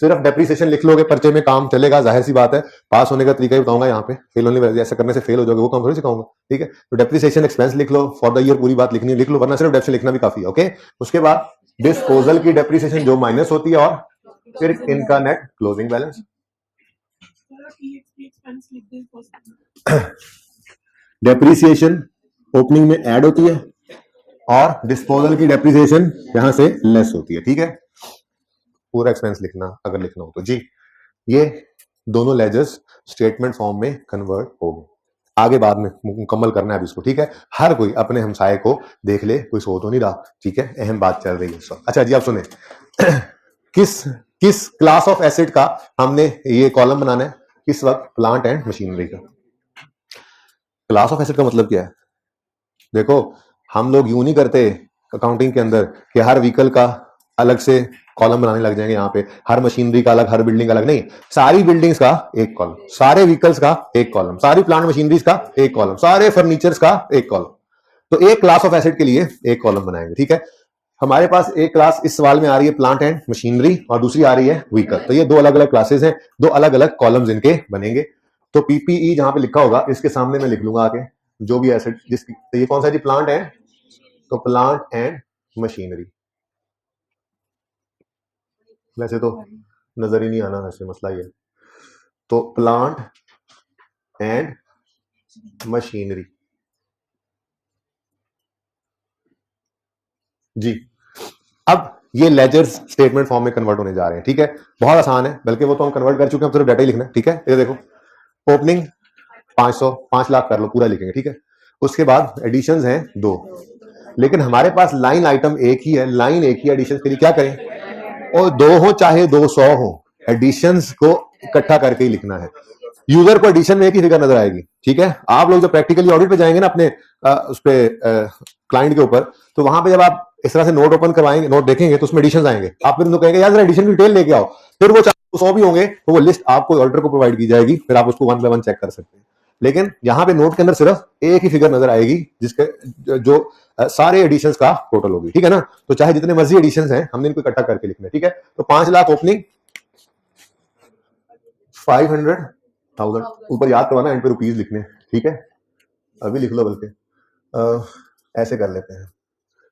सिर्फ डेप्रीसिएशन लिख लोगे पर्चे में काम चलेगा, जाहिर सी बात है। पास होने का तरीका ही बताऊंगा यहाँ पे, फेल होने वाले ऐसा करने से फेल हो जाओगे, वो काम थोड़ी सिखाऊंगा, ठीक है? तो डेप्रीसिएशन एक्सपेंस लिख लो, फॉर द ईयर पूरी बात लिखनी लिख लो, वरना सिर्फ डेप्रीसिएशन लिखना भी काफी है। ओके, उसके बाद डिस्पोजल की डेप्रीसिएशन जो माइनस होती है, और फिर इनका net closing balance. Depreciation opening में ऐड होती है और डिस्पोजल की डेप्रीसिएशन यहां से लेस होती है, ठीक है? पूरा एक्सपेंस लिखना अगर लिखना हो तो जी। ये दोनों लेजर्स स्टेटमेंट फॉर्म में कन्वर्ट हो गए, आगे बाद में मुकम्मल करना है अभी इसको, ठीक है? हर कोई अपने हमसाये को देख ले, कोई सो तो नहीं रहा, ठीक है? अहम बात चल रही है। अच्छा जी, आप सुने किस किस क्लास ऑफ एसेट का हमने ये कॉलम बनाना है किस वक्त? प्लांट एंड मशीनरी का। क्लास ऑफ एसेट का मतलब क्या है? देखो, हम लोग यूं नहीं करते अकाउंटिंग के अंदर कि हर व्हीकल का अलग से कॉलम बनाने लग जाएंगे यहाँ पे, हर मशीनरी का अलग, हर बिल्डिंग का अलग, नहीं। सारी बिल्डिंग्स का एक कॉलम, सारे व्हीकल्स का एक कॉलम, सारी प्लांट मशीनरीज का एक कॉलम, सारे फर्नीचर्स का एक कॉलम। तो एक क्लास ऑफ एसेट के लिए एक कॉलम बनाएंगे, ठीक है? हमारे पास एक क्लास इस सवाल में आ रही है प्लांट एंड मशीनरी, और दूसरी आ रही है व्हीकल। तो ये दो अलग अलग क्लासेस हैं, दो अलग अलग कॉलम्स इनके बनेंगे। तो पीपीई जहां पे लिखा होगा इसके सामने मैं लिख लूंगा आगे जो भी एसेट जिसकी, तो ये कौन सा जी? प्लांट है, तो प्लांट एंड मशीनरी। वैसे तो नजर ही नहीं आना, वैसे मसला ये। तो प्लांट एंड मशीनरी जी। अब ये लेजर्स स्टेटमेंट फॉर्म में कन्वर्ट होने जा रहे हैं, ठीक है? बहुत आसान है, बल्कि वो तो हम कन्वर्ट कर चुके हैं, अब सिर्फ डाटा ही लिखना है, ठीक है? ये देखो, ओपनिंग 500, 5 लाख कर लो, पूरा लिखेंगे, ठीक है? उसके बाद एडिशंस हैं 2, लेकिन हमारे पास लाइन आइटम एक ही है, लाइन एक ही, एडिशन के लिए क्या करें? और 2 हो चाहे 200 हो, एडिशंस को इकट्ठा करके ही लिखना है। यूजर को एडिशन में एक ही फिगर नजर आएगी, ठीक है? आप लोग जब प्रैक्टिकली ऑडिट पे जाएंगे ना अपने उस पे क्लाइंट के ऊपर, तो वहां पे जब आप इस तरह से नोट ओपन करवाएंगे, नोट देखेंगे, तो उसमें एडिशन आएंगे। आप फिर उनको कहेंगे यार एडिशन की डिटेल लेके आओ, फिर वो 100 भी होंगे तो वो लिस्ट आपको ऑडिटर को प्रोवाइड की जाएगी, फिर आप उसको 1 बाय 1 चेक कर सकते हैं। लेकिन यहाँ पे नोट के अंदर सिर्फ एक ही फिगर नजर आएगी जिसके जो सारे एडिशंस का टोटल होगी, ठीक है ना? तो चाहे जितने मर्जी एडिशंस हैं, हमने इनको इकट्ठा करके लिखना है, ठीक है? तो 5 लाख ओपनिंग, 500,000 ऊपर याद करवाना, एंड पे रुपीज लिखने, ठीक है? अभी लिख लो, बल्कि ऐसे कर लेते हैं,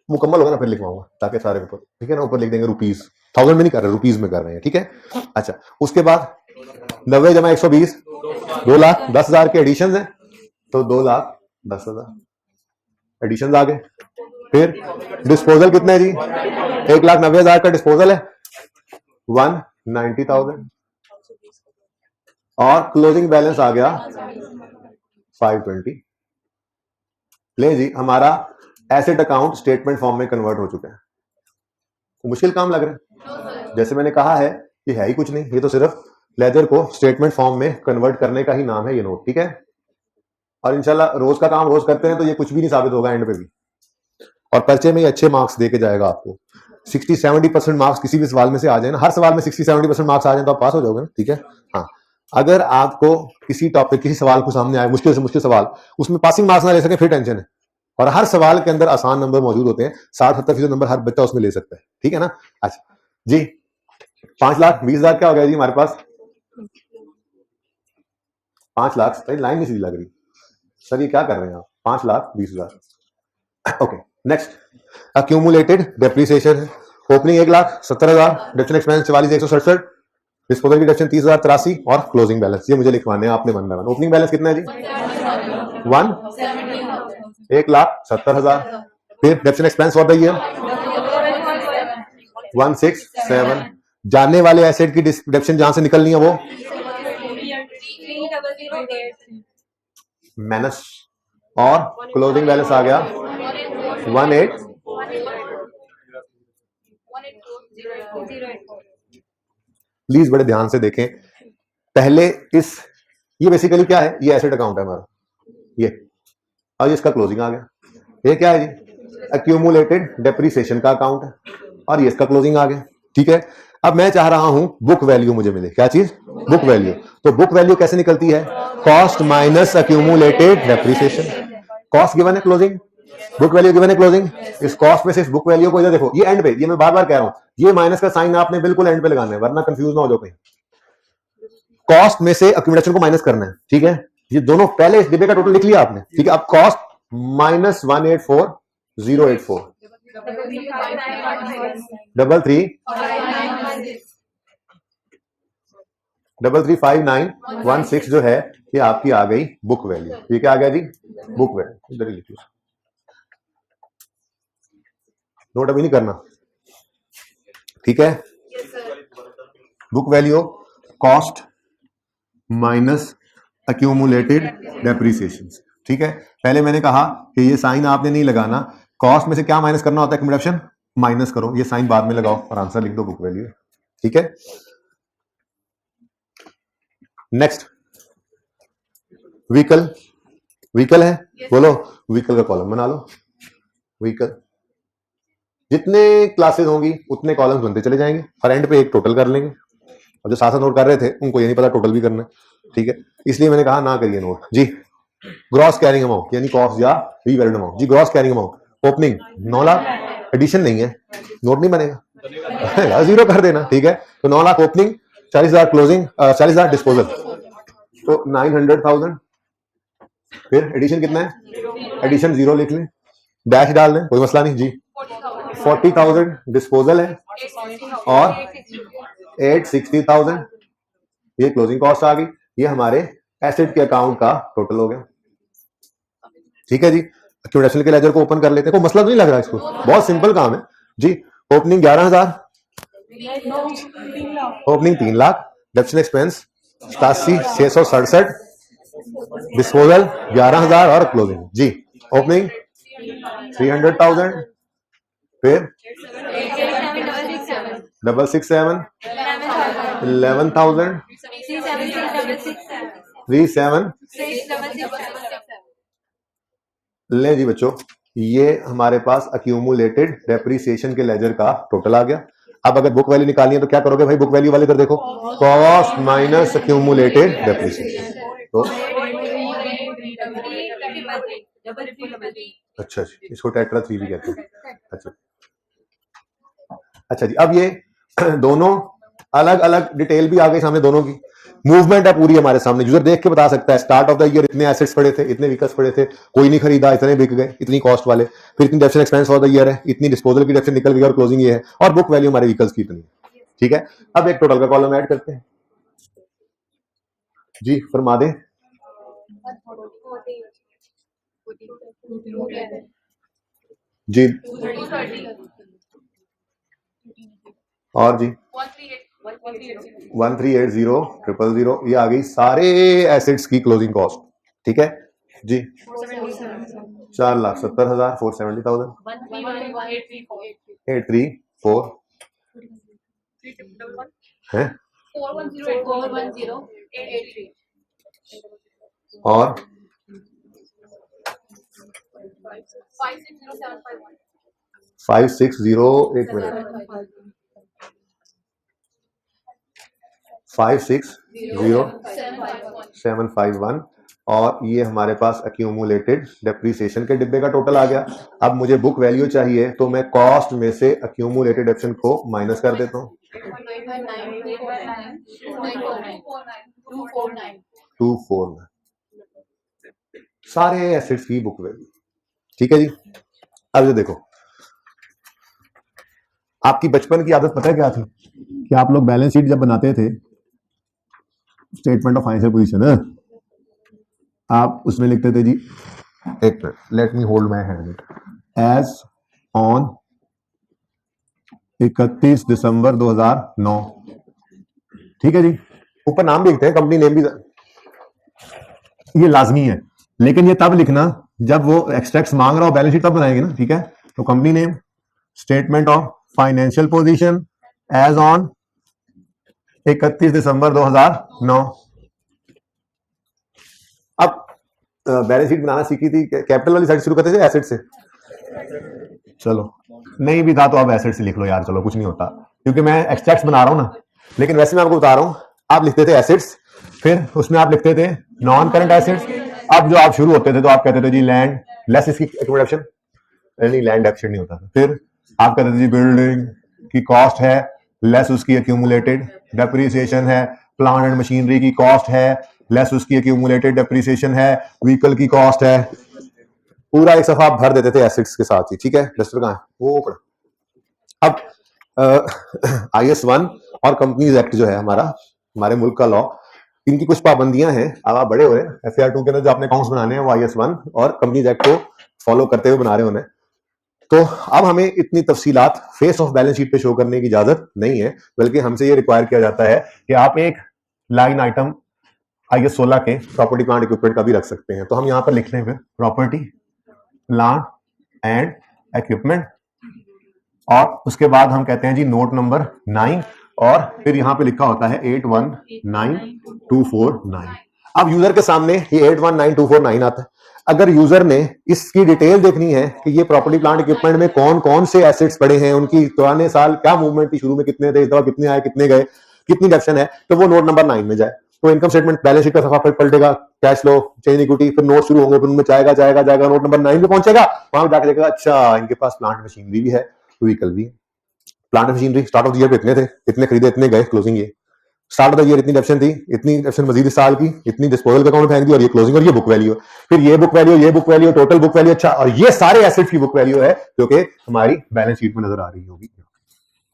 मुकम्मल होगा ना फिर लिखवाऊंगा, ताकि सारे ऊपर, ठीक है ना? ऊपर लिख देंगे रुपीज, 1000 में नहीं कर रहे, रुपीज में कर रहे हैं, ठीक है? अच्छा, उसके बाद 90 जमा 120, 2,10,000 के एडिशन है, तो 2,10,000 एडिशन आ गए। फिर डिस्पोजल कितने जी? 1,90,000 का डिस्पोजल है, 190,000, और क्लोजिंग बैलेंस आ गया 520। ले जी, हमारा एसेट अकाउंट स्टेटमेंट फॉर्म में कन्वर्ट हो चुका है। मुश्किल काम लग रहा है? जैसे मैंने कहा है, ये है ही कुछ नहीं, ये तो सिर्फ लेजर को स्टेटमेंट फॉर्म में कन्वर्ट करने का ही नाम है ये नोट, ठीक है? और इंशाल्लाह रोज का काम रोज करते हैं तो ये कुछ भी नहीं साबित होगा एंड पे भी, और पर्चे में अच्छे मार्क्स देके जाएगा आपको। 60-70% मार्क्स किसी भी सवाल में से आ जाए ना, हर सवाल में 60-70% मार्क्स आ जाए तो आप पास हो जाओगे ना, ठीक है? हाँ, अगर आपको किसी टॉपिक, किसी सवाल को सामने आए, मुश्किल से मुश्किल सवाल, उसमें पासिंग मार्क्स ना ले सके फिर टेंशन है। और हर सवाल के अंदर आसान नंबर मौजूद होते हैं, 60-70% नंबर हर बच्चा उसमें ले सकता है, ठीक है ना? अच्छा जी, 5,20,000 क्या हो गया जी हमारे पास? 5 लाख, लाइन नहीं सीधी लग रही सर, ये क्या कर रहे हैं आप? 5,20,000। ओके, नेक्स्ट अक्यूमुलेटेड डेप्रीसिएशन है। ओपनिंग 1,70,000, डिडक्शन एक्सपेंस 44,167, डिस्पोजल की डिडक्शन 30,083, और क्लोजिंग बैलेंस ये मुझे लिखवाने हैं आपने 1 बाय 1। ओपनिंग बैलेंस कितना है जी? 1,70,000। फिर deduction expense for the year 167। जानने वाले एसेट की डिडक्शन जहां से निकलनी है वो माइनस, और क्लोजिंग बैलेंस आ गया 18। प्लीज बड़े ध्यान से देखें पहले इस, ये बेसिकली क्या है? ये एसेट अकाउंट है हमारा, ये, और इसका क्लोजिंग आ गया। ये क्या है जी? अक्यूमुलेटेड डेप्रीसिएशन का अकाउंट है, और ये इसका क्लोजिंग आ गया, ठीक है? अब मैं चाह रहा हूं बुक वैल्यू मुझे मिले। क्या चीज? Book value. तो बुक वैल्यू कैसे निकलती है? Cost minus accumulated depreciation. Cost given है क्लोजिंग, बुक वैल्यू गिवन है क्लोजिंग। इस कॉस्ट में से इस बुक वैल्यू को इधर देखो, ये एंड पे, ये मैं बार बार कह रहा हूं, ये माइनस का साइन आपने बिल्कुल एंड पे लगाना है, वरना कंफ्यूज ना हो जाओ कहीं। कॉस्ट में से अक्यूमुलेशन को माइनस करना है, ठीक है। ये दोनों पहले इस डिब्बे का टोटल लिख लिया आपने, ठीक है। अब कॉस्ट माइनस 184,084 335916 जो है ये आपकी आ गई बुक वैल्यू। ये क्या आ गया जी? Book value. इधर ही लिखिए, नोट अभी नहीं करना, ठीक है। Book value cost minus accumulated depreciation, ठीक है। पहले मैंने कहा कि ये साइन आपने नहीं लगाना, कॉस्ट में से क्या माइनस करना होता है? एक्यूमुलेशन माइनस करो, ये साइन बाद में लगाओ और आंसर लिख दो बुक वैल्यू, ठीक है। Next vehicle. व्हीकल है, बोलो व्हीकल का कॉलम बना लो। व्हीकल जितने क्लासेस होंगी उतने कॉलम्स बनते चले जाएंगे और एंड पे एक टोटल कर लेंगे। और जो साथ नोट कर रहे थे उनको ये नहीं पता टोटल भी करना है, ठीक है। इसलिए मैंने कहा ना करिए नोट जी। ग्रॉस कैरिंग अमाउंट यानी कॉस्ट या रीवैल्यूड अमाउंट जी। Gross carrying amount opening 9 lakh, addition नहीं है, नोट नहीं बनेगा, जीरो कर देना, ठीक है। तो 9 लाख ओपनिंग, 40,000 क्लोजिंग, 40,000 डिस्पोजल, तो 900,000। फिर एडिशन कितना है? एडिशन जीरो लिख लें, डैश डाल दें, कोई मसला नहीं जी। 40,000 डिस्पोजल है और 860,000 ये क्लोजिंग कॉस्ट आ गई। ये हमारे एसेट के अकाउंट का टोटल हो गया, ठीक है जी। एक्यूमुलेशन के लेजर को ओपन कर लेते हैं, कोई मसला तो नहीं लग रहा इसको, बहुत सिंपल काम है जी। Opening 11,000, opening 3 lakh, depreciation expense 87,667, disposal 11,000 और क्लोजिंग जी। ओपनिंग 300,000, फिर 667, 11,000, 37। ले जी बच्चों, ये हमारे पास अक्यूमुलेटेड डेप्रिसिएशन के लेजर का टोटल आ गया। अब अगर बुक वैल्यू निकालनी है तो क्या करोगे भाई? बुक वैल्यू वाले इधर देखो, कॉस्ट माइनस अक्यूमुलेटेड डेप्रिसिएशन। तो अच्छा जी, इसको टेट्रा 3 भी कहते हैं। अच्छा जी, अब ये दोनों अलग अलग डिटेल भी आ गई सामने, दोनों की मूवमेंट है पूरी हमारे सामने। यूजर देख के बता सकता है स्टार्ट ऑफ द ईयर इतने एसेट्स पड़े थे, इतने व्हीकल्स पड़े थे, कोई नहीं खरीदा, इतने बिक गए, इतनी कॉस्ट वाले, फिर इतनी डेप्शन एक्सपेंस फॉर द ईयर है, इतनी डिस्पोजल की डेप्शन निकल गई और क्लोजिंग ये है, और बुक वैल्यू हमारे व्हीकल्स की इतनी, ठीक है। अब एक टोटल का कॉलम ऐड करते हैं जी, फरमा दें जी। और जी 1380,000 ये आ गई सारे एसेट्स की क्लोजिंग कॉस्ट, ठीक है जी। 4,70,000, 470,000, 834 है, और 560, एक मिनट, 560,751, और ये हमारे पास अक्यूमुलेटेड डेप्रिसिएशन के डिब्बे का टोटल आ गया। अब मुझे बुक वैल्यू चाहिए तो मैं कॉस्ट में से अक्यूमुलेटेड डेप्शन को माइनस कर देता हूँ, 249 सारे एसेट्स की बुक वैल्यू, ठीक है जी। अब ये देखो, आपकी बचपन की आदत पता है क्या थी कि आप लोग बैलेंस शीट जब बनाते थे, स्टेटमेंट ऑफ फाइनेंशियल पोजीशन है, आप उसमें लिखते थे जी, एक minute, let me hold my hand, as on 31 December 2009, ठीक है जी। ऊपर नाम भी लिखते हैं, कंपनी नेम भी, ये लाजमी है, लेकिन ये तब लिखना जब वो एक्सट्रैक्ट्स मांग रहा हो, बैलेंस शीट तब बनाएंगे ना, ठीक है। तो company name, statement of financial position as on 31 December 2009। अब बैलेंस शीट बनाना सीखी थी, कैपिटल वाली साइड शुरू करते थे एसेट से, चलो नहीं भी था तो अब एसेट से लिख लो यार, चलो कुछ नहीं होता, क्योंकि मैं एक्सट्रैक्ट्स बना रहा हूं ना, लेकिन वैसे मैं आपको बता रहा हूं, आप लिखते थे एसिड्स, फिर उसमें आप लिखते थे नॉन करंट एसिड्स। अब जो आप शुरू होते थे तो आप कहते थे जी लैंड लेस इसकी एक्यूमुलेशन, नहीं लैंड डेफिशिएंट नहीं होता था। फिर आप कहते थे जी बिल्डिंग की कॉस्ट है लेस उसकी एक्यूमुलेटेड डेप्रिसिएशन है, प्लांट एंड मशीनरी की कॉस्ट है लेस उसकी एक्यूमुलेटेड डेप्रिसिएशन है, व्हीकल की कॉस्ट है। पूरा एक सफा आप भर देते थे एसिड्स के साथ ही, ठीक है। डस्टर कहाँ है वो पड़ा। अब IS-1 और कंपनीज एक्ट जो है हमारा, हमारे मुल्क का लॉ, इनकी कुछ पाबंदियां हैं। अब आप बड़े हो रहे हैं, FAR 2 के अंदर जो आपने अकाउंट्स बनाने हैं वो IS-1 और कंपनीज एक्ट को फॉलो करते हुए बना रहे होने। तो अब हमें इतनी तफसीलात फेस ऑफ बैलेंस शीट पे शो करने की इजाजत नहीं है, बल्कि हमसे ये रिक्वायर किया जाता है कि आप एक लाइन आइटम IS-16 के प्रॉपर्टी प्लांट इक्विपमेंट का भी रख सकते हैं। तो हम यहां पर लिख लें फिर प्रॉपर्टी प्लांट एंड इक्विपमेंट, और उसके बाद हम कहते हैं जी नोट नंबर 9, और फिर यहां पे लिखा होता है 819249। अब यूजर के सामने ये 819249 आता है। अगर यूजर ने इसकी डिटेल देखनी है कि ये प्रॉपर्टी प्लांट इक्विपमेंट में कौन कौन से एसेट्स पड़े हैं, उनकी पुराने साल क्या मूवमेंट थी, शुरू में कितने थे, इस दफा कितने आए, कितने गए, कितनी डेप्शन है, तो वो नोट नंबर 9 में जाए। तो इनकम स्टेटमेंट बैलेंस शीट का सफा पलटेगा, कैश फ्लो, चेंज इक्विटी, फिर नोट शुरू होंगे, फिर उनमें जाएगा जाएगा जाएगा, नोट नंबर 9 पे पहुंचेगा। वहां जाकर देखेगा अच्छा इनके पास प्लांट मशीनरी भी है, व्हीकल भी है। Plant machinery start of the year पे इतने थे, इतने खरीदे, इतने गए, क्लोजिंग ये। स्टार्ट ऑफ द ईयर इतनी डेप्शन थी, इतनी डेप्शन मजीद इस साल की, इतनी डिस्पोजल अकाउंट में फेंक दी, और ये क्लोजिंग, और ये बुक वैल्यू है, फिर ये बुक वैल्यू, ये book value, total book value. अच्छा, और ये सारे एसेट्स की बुक वैल्यू है जो कि हमारी बैलेंस शीट में नजर आ रही होगी,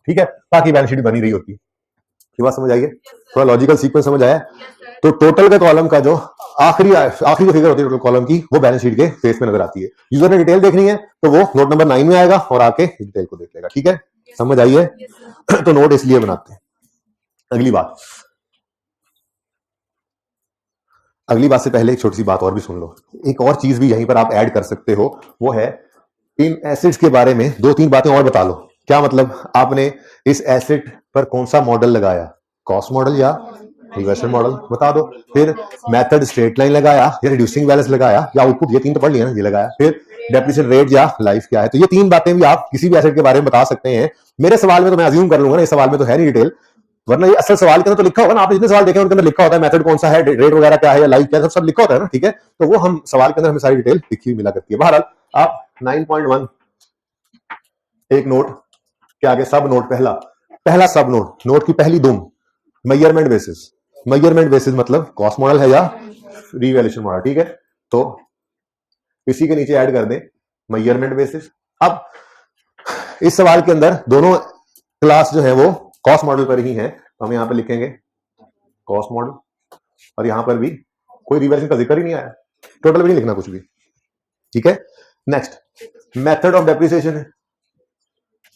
ठीक है, ताकि बैलेंस शीट बनी रही होती है। ये बात समझ आई है? थोड़ा लॉजिकल सीक्वेंस समझ आया? तो टोटल के कॉलम का जो आखिरी जो फिगर होती है टोटल कॉलम की, वो बैलेंस शीट के फेस में नजर आती है। यूजर ने डिटेल देखनी है तो वो नोट नंबर 9 में आएगा और आके डिटेल को देख लेगा, ठीक है, समझ आई है? तो नोट इसलिए बनाते हैं। अगली बात से पहले एक छोटी सी बात और भी सुन लो। एक और चीज भी यहीं पर आप ऐड कर सकते हो, वो है इन एसिड्स के बारे में 2-3 बातें और बता लो। क्या मतलब, आपने इस एसिड पर कौन सा मॉडल लगाया, कॉस्ट मॉडल या रिवर्सल मॉडल, बता दो। फिर मेथड स्ट्रेट लाइन लगाया या रिड्यूसिंग बैलेंस लगाया या आउटपुट, ये 3 तो पढ़ लिया ना, ये लगाया। फिर डेप्रिसिएशन रेट या लाइफ क्या है। तो ये 3 बातें भी आप किसी भी एसेट के बारे में बता सकते हैं। मेरे सवाल में तो मैं अज्यूम कर लूंगा ना, इस सवाल में तो है नहीं डिटेल, वरना ये असल सवाल के अंदर तो लिखा होगा ना, आप जितने सवाल देखे उनके अंदर लिखा होता है मेथड कौन सा है, रेट वगैरह क्या है या लाइफ क्या है, सब लिखा होता है ना, ठीक है। तो वो हम सवाल के अंदर हमें सारी डिटेल लिखी हुई मिला करती है। बहरहाल आप 9.1 एक नोट के आगे सब नोट, पहला सब नोट, नोट की पहली दुम, मेजरमेंट बेसिस। मेजरमेंट बेसिस मतलब कॉस्ट मॉडल है या रिवैल्यूएशन मॉडल, ठीक है। तो इसी के नीचे ऐड कर दें मेजरमेंट बेसिस। अब इस सवाल के अंदर दोनों क्लास जो है वो कॉस्ट मॉडल पर ही है, तो हम यहां पर लिखेंगे कॉस्ट मॉडल, और यहां पर भी कोई रिवैल्यूएशन का जिक्र ही नहीं आया, टोटल भी नहीं लिखना कुछ भी, ठीक है। नेक्स्ट मेथड ऑफ डेप्रिसिएशन है,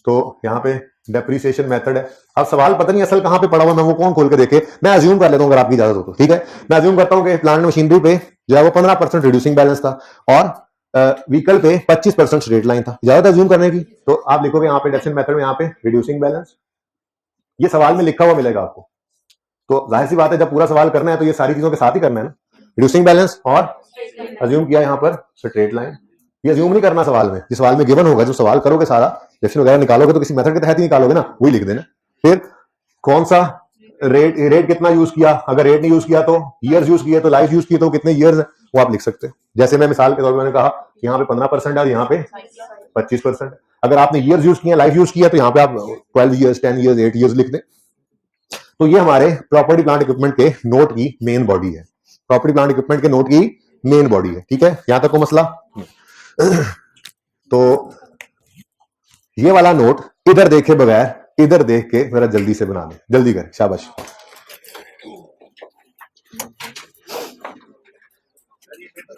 तो यहां पे डेप्रिसिएशन मेथड है। अब सवाल पता नहीं असल कहां पे पड़ा हुआ, मैं वो कौन खोल के देखे, मैं अज्यूम कर लेता हूं अगर आपकी इजाजत हो तो, ठीक है। मैं अज्यूम करता हूं कि प्लांट मशीनरी पे जो है वो 15% रिड्यूसिंग बैलेंस था और व्हीकल पे 25% स्ट्रेट लाइन था, इजाजत अज्यूम करने की। तो आप लिखोगे यहाँ पे डेप्रिसिएशन मेथड में यहाँ पे रिड्यूसिंग बैलेंस, ये सवाल में लिखा हुआ मिलेगा आपको। तो जाहिर सी बात है जब पूरा सवाल करना है तो ये सारी चीजों के साथ ही करना है ना, रिड्यूसिंग बैलेंस और अज्यूम किया यहाँ पर स्ट्रेट लाइन। ये अज्यूम नहीं करना सवाल में, ये सवाल में गिवन होगा, जो सवाल करोगे सारा डेफिनेशन वगैरह निकालोगे तो किसी मेथड के तहत ही निकालोगे ना, वही लिख देना। फिर कौन सा रेट कितना यूज किया, अगर रेट नहीं यूज किया तो ईयर्स यूज किया, तो लाइफ यूज किए तो कितने ईयर्स है वो आप लिख सकते हैं। जैसे मैं मिसाल के तौर पर मैंने कहा यहाँ पे 15% है, यहाँ पे 25%। अगर आपने ईयर्स यूज किया, लाइफ यूज किया, तो यहाँ पे आप 12 ईयर्स, 10 ईयर्स, 8 ईयर्स लिख दें। तो ये हमारे प्रॉपर्टी प्लांट इक्विपमेंट के नोट की मेन बॉडी है, प्रॉपर्टी प्लांट इक्विपमेंट के नोट की मेन बॉडी है, ठीक है। यहां तक को मसला। तो ये वाला नोट इधर देखे बगैर, इधर देख के जरा जल्दी से बना ले, जल्दी कर, शाबाश।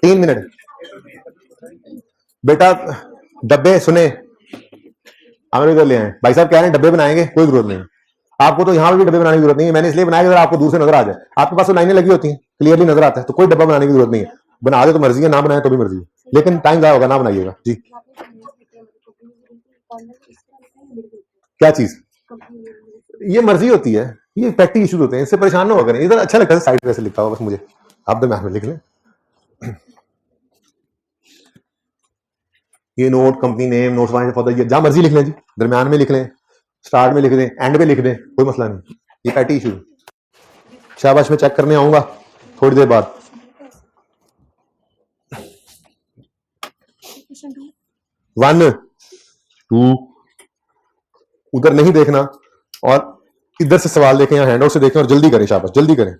तीन मिनट बेटा, डब्बे सुने, हमें इधर ले आए भाई साहब, कह रहे हैं डब्बे बनाएंगे, कोई जरूरत नहीं आपको, तो यहां पर भी डब्बे बनाने की जरूरत नहीं है। मैंने इसलिए बनाया अगर आपको दूर से नजर आ जाए, आपके पास तो लाइनें लगी होती हैं, क्लियरली नजर आता है, तो कोई डब्बा बनाने की जरूरत नहीं है। बना दे तो मर्जी है, ना बनाए तो भी मर्जी है, लेकिन टाइम ज्यादा होगा, ना बनाइएगा जी। क्या चीज, ये मर्जी होती है, ये फैक्टी इश्यूज होते हैं, इससे परेशान ना हो करें। इधर अच्छा लगता है साइड वैसे लिखा हुआ, बस मुझे आप दरम्यान में लिख लें। ये note company name, note for the, जहां मर्जी लिख लें जी, दरम्यान में लिख लें, स्टार्ट में लिख दें, एंड में लिख दें, कोई मसला नहीं, ये पैटी इशू। शाबाश, मैं चेक करने आऊंगा थोड़ी देर बाद। 1 2, उधर नहीं देखना और इधर से सवाल देखें या हैंडआउट से देखें और जल्दी करें, शाबाश जल्दी करें।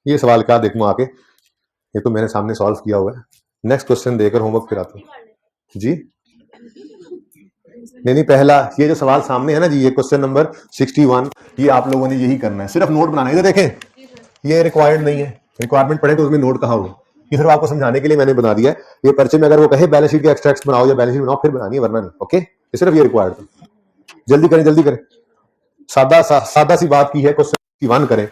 ये सवाल क्या देखूं आके, ये तो मैंने सामने सॉल्व किया हुआ है। नेक्स्ट क्वेश्चन देकर होमवर्क फिर आता हूं जी। नहीं, पहला ये जो सवाल सामने है ना जी, ये क्वेश्चन नंबर 61, ये आप लोगों ने यही करना है, सिर्फ नोट बनाना है। इधर देखें, ये रिक्वायर्ड नहीं है, रिक्वायरमेंट पढ़े तो उसमें नोट कहा होगा, ये सिर्फ आपको समझाने के लिए मैंने बना दिया है। ये पर्चे में अगर वो कहे बैलेंस शीट के एक्सट्रैक्ट्स बनाओ या बैलेंस शीट बनाओ फिर बनानी है, वरना नहीं। ओके, ये सिर्फ ये रिक्वायर्ड था। जल्दी करें जल्दी करें, सादा सी बात की है, क्वेश्चन 61 करें।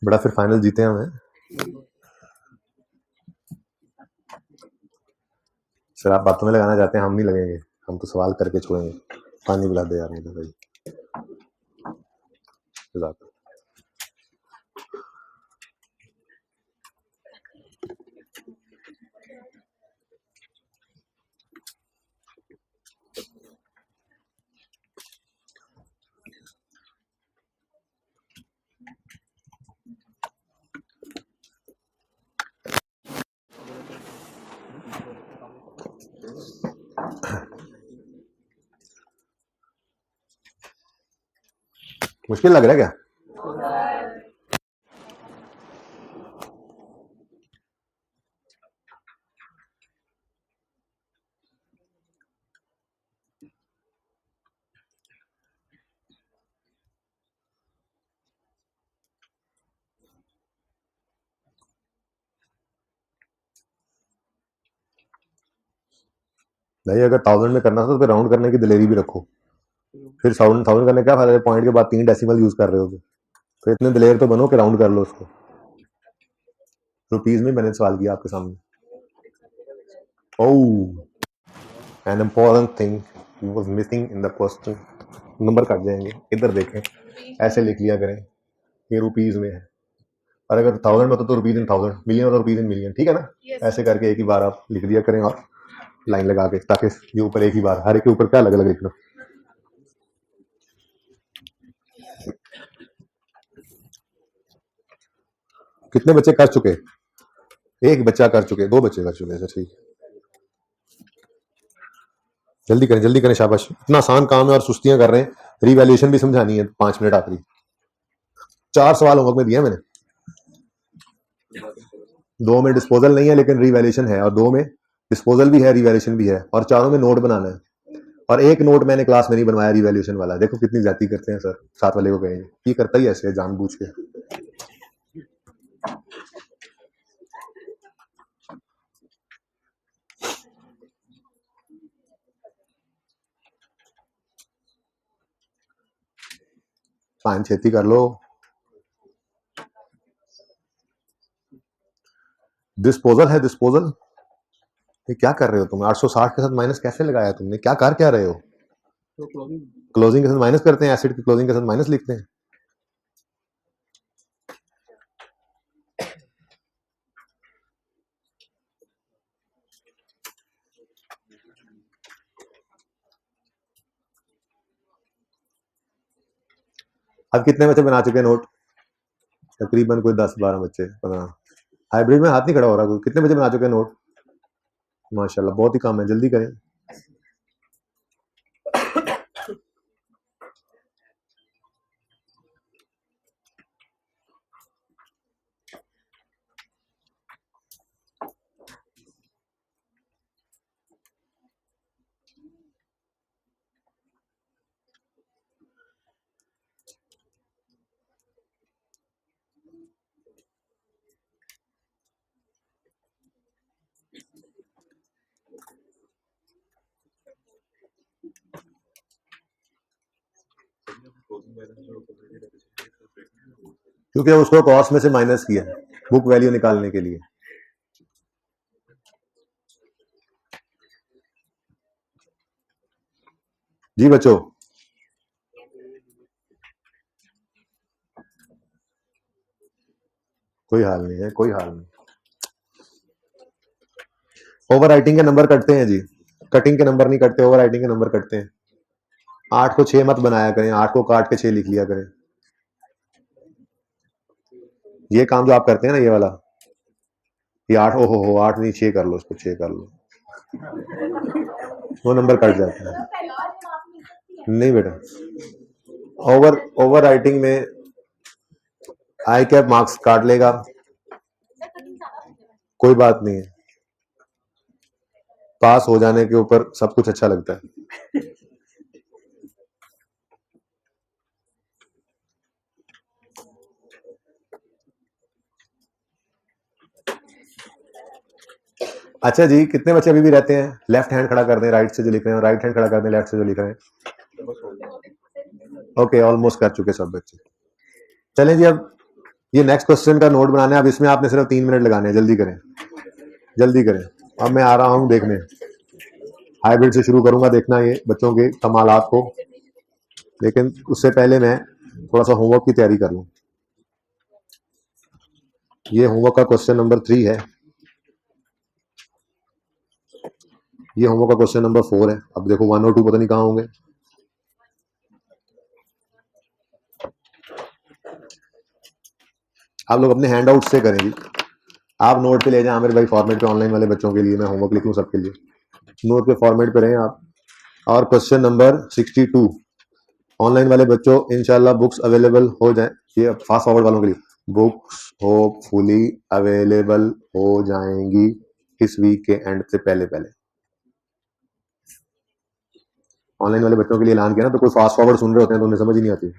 बड़ा फिर फाइनल जीते हैं हमें। सर आप बातों में लगाना चाहते हैं, हम नहीं लगेंगे, हम तो सवाल करके छोड़ेंगे। पानी पिला दे यार मुझे भाई। मुश्किल लग रहा है क्या? नहीं, अगर 1000 में करना था तो फिर राउंड करने की दिलेरी भी रखो। फिर 1000 करने का फायदा, पॉइंट के बाद 3 डेसिमल यूज कर रहे हो तो इतने दिलेर तो बनो कि राउंड कर लो उसको। रुपीज में मैंने सवाल किया आपके सामने। Oh, an important thing was missing in the question. Number cut जाएंगे, इधर देखें, ऐसे लिख लिया करें, ये रुपीज में है, और अगर 1000 में तो रुपीज इन 1000, मिलियन हो तो रुपीज इन मिलियन, ठीक है ना? ऐसे करके एक ही बार आप लिख दिया करें और लाइन लगा के, ताकि ये ऊपर एक ही बार, हर एक के ऊपर क्या अलग अलग लिखना। कितने बच्चे कर चुके? एक बच्चा कर चुके, 2 बच्चे कर चुके, सर ठीक। जल्दी करें शाबाश, इतना आसान काम है और सुस्तियां कर रहे हैं। रिवैल्यूएशन भी समझानी है, 5 मिनट आखिरी। 4 सवाल होमवर्क में दिया मैंने, 2 में डिस्पोजल नहीं है लेकिन रिवैल्यूएशन है, और 2 में डिस्पोजल भी है, रिवैल्यूएशन भी है, और 4 में नोट बनाना है। और एक नोट मैंने क्लास में नहीं बनवाया रिवैल्यूएशन वाला। देखो कितनी ज्यादती करते हैं सर, साथ वाले को कहेंगे, ये करता ही ऐसे जानबूझ के। पान छेती कर लो। डिस्पोजल है, डिस्पोजल। ये क्या कर रहे हो तुम? 860 के साथ माइनस कैसे लगाया तुमने? क्या कर क्या रहे हो? क्लोजिंग के साथ माइनस करते हैं, एसिड की क्लोजिंग के साथ माइनस लिखते हैं। अब कितने बच्चे बना चुके हैं नोट? तकरीबन कोई 10-12 बच्चे, 15। हाइब्रिड में हाथ नहीं खड़ा हो रहा कोई। कितने बच्चे बना चुके हैं नोट? माशाल्लाह, बहुत ही कम है, जल्दी करें। क्योंकि उसको कॉस्ट में से माइनस किया है बुक वैल्यू निकालने के लिए। जी बच्चों, कोई हाल नहीं है, कोई हाल नहीं। ओवर राइटिंग के नंबर कटते हैं जी, कटिंग के नंबर नहीं कटते, ओवर राइटिंग के नंबर कटते हैं। 8 को 6 मत बनाया करें, 8 को काट के 6 लिख लिया करें। ये काम जो आप करते हैं ना, ये वाला, ये 8 ओहो हो 8 नहीं 6 कर लो, उसको 6 कर लो, वो नंबर कट जाता है। नहीं बेटा, ओवर राइटिंग में आई कैप मार्क्स काट लेगा, कोई बात नहीं है, पास हो जाने के ऊपर सब कुछ अच्छा लगता है। अच्छा जी, कितने बच्चे अभी भी रहते हैं? लेफ्ट हैंड खड़ा कर दें राइट से जो लिख रहे हैं, राइट हैंड खड़ा कर दें लेफ्ट से जो लिख रहे हैं। ओके, ऑलमोस्ट कर चुके सब बच्चे। चलें जी, अब ये नेक्स्ट क्वेश्चन का नोट बनाना है। अब इसमें आपने सिर्फ 3 मिनट लगाने हैं, जल्दी करें, जल्दी करें। अब मैं आ रहा हूं देखने, हाइब्रिड से शुरू करूंगा देखना ये बच्चों के कमालात को, लेकिन उससे पहले मैं थोड़ा सा होमवर्क की तैयारी कर लूं। ये होमवर्क का क्वेश्चन नंबर 3 है, ये होमवर्क का क्वेश्चन नंबर 4 है। अब देखो 1 और 2 पता नहीं कहाँ होंगे। आप लोग अपने हैंड आउट से करें जी, आप नोट पे ले जाएं आमिर भाई, फॉर्मेट पे ऑनलाइन वाले बच्चों के लिए मैं होमवर्क लिखूं सबके लिए, नोट पे फॉर्मेट पे रहें आप। और क्वेश्चन नंबर 62 ऑनलाइन वाले बच्चों, इंशाल्लाह बुक्स अवेलेबल हो जाए, ये फास्ट फॉरवर्ड वालों के लिए बुक्स होपफुली अवेलेबल हो जाएंगी इस वीक के एंड से पहले पहले। ऑनलाइन वाले बच्चों के लिए ऐलान किया ना, तो कोई फास्ट फॉरवर्ड सुन रहे होते हैं तो उन्हें समझ ही नहीं आती।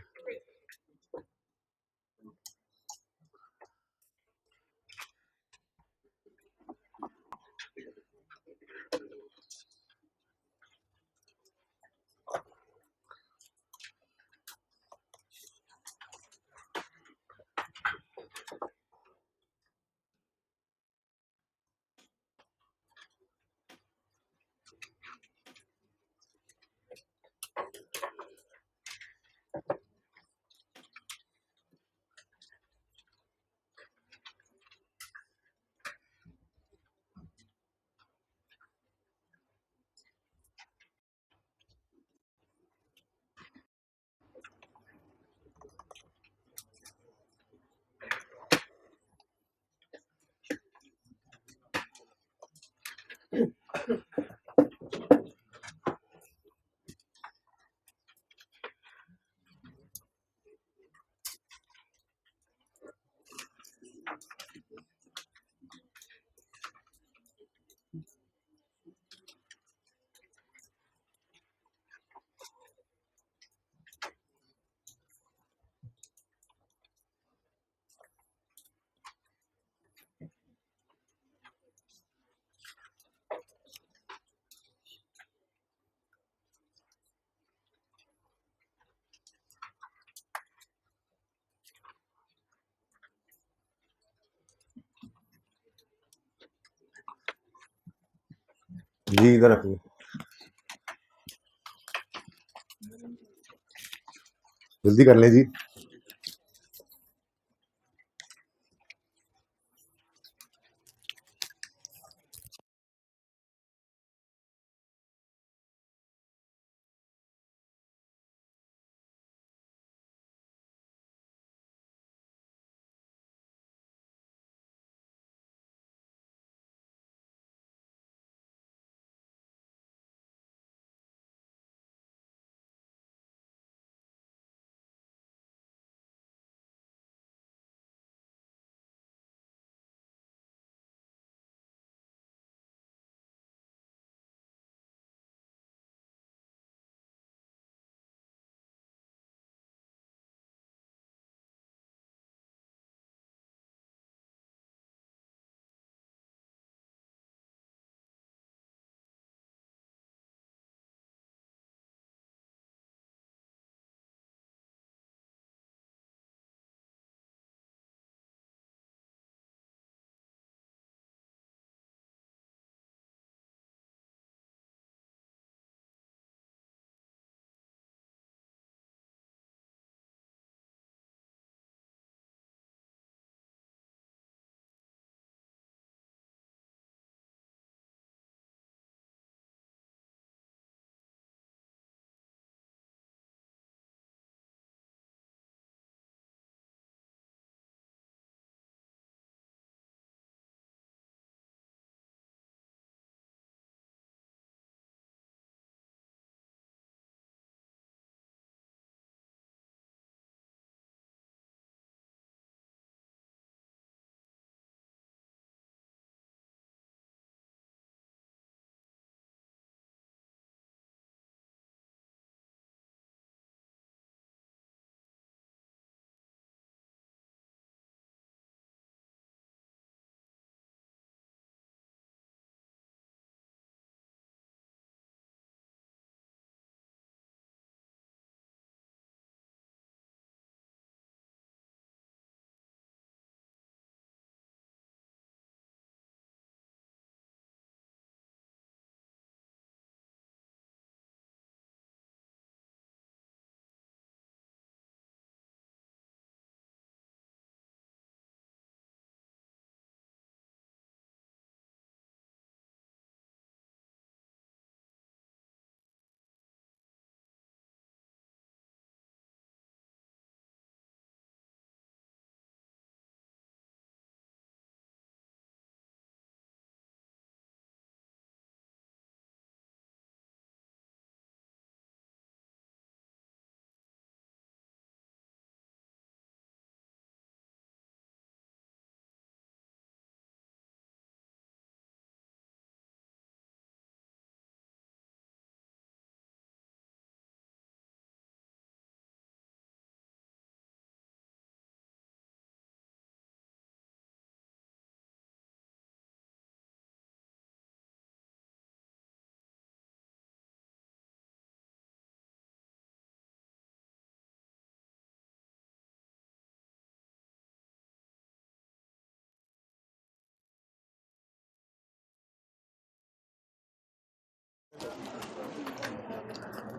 जी इधर रखिए, जल्दी कर लें जी।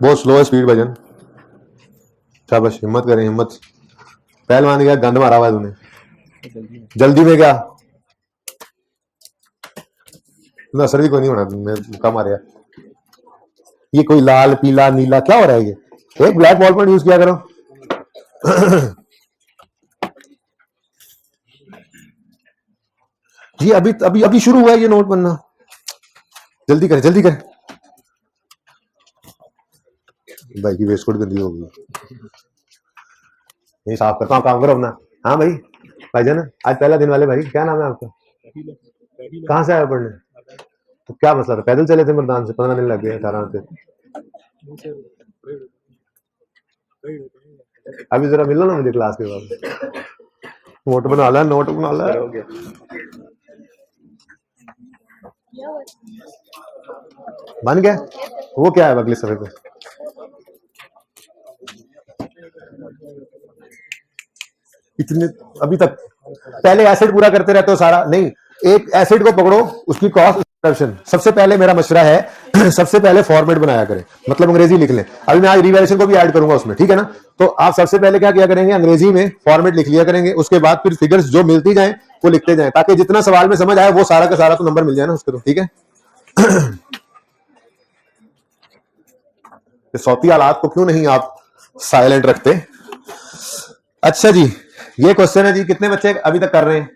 बहुत स्लो है स्पीड भजन। शाबाश, हिम्मत करें, हिम्मत। पहलवान क्या गंद मारा हुआ है तूने, जल्दी में क्या ना, असर भी कोई नहीं होना, मैं मुक्का मारे। ये कोई लाल पीला नीला क्या हो रहा है ये? एक ब्लैक बॉल पॉइंट यूज किया करो। ये अभी अभी अभी शुरू हुआ है ये नोट बनना, जल्दी करें जल्दी करें। भाई की वेस्टकोट गंदी होगी, नहीं साफ करता हूँ, काम करो अपना। हाँ भाई, भाईजान आज पहला दिन वाले भाई, क्या नाम है आपका? कहाँ से आए पढ़ने? तो क्या मसला था? पैदल चले थे मरदान से, 15 दिन लग गए 18 से। अभी जरा मिलो ना मुझे क्लास के बाद, नोट बना ला, नोट बना ला। बन गया? वो क्या है अगले सफे पे? इतने अभी तक पहले एसिड पूरा करते रहते हो सारा नहीं, एक एसिड को पकड़ो, उसकी कॉस्ट इंट्रोडक्शन। सबसे पहले मेरा मशवरा है सबसे पहले फॉर्मेट बनाया करें, मतलब अंग्रेजी लिख लें। अभी मैं आज रिवैल्यूएशन को भी ऐड करूंगा उसमें, ठीक है ना? तो आप सबसे पहले क्या किया करेंगे, अंग्रेजी में फॉर्मेट लिख लिया करेंगे, उसके बाद फिर फिगर्स जो मिलती जाए वो लिखते जाए, ताकि जितना सवाल में समझ आए वो सारा का सारा तो नंबर मिल जाए ना उसको, तो ठीक है। सौती हालात को क्यों नहीं आप साइलेंट रखते? अच्छा जी, ये क्वेश्चन है जी, कितने बच्चे अभी तक कर रहे हैं?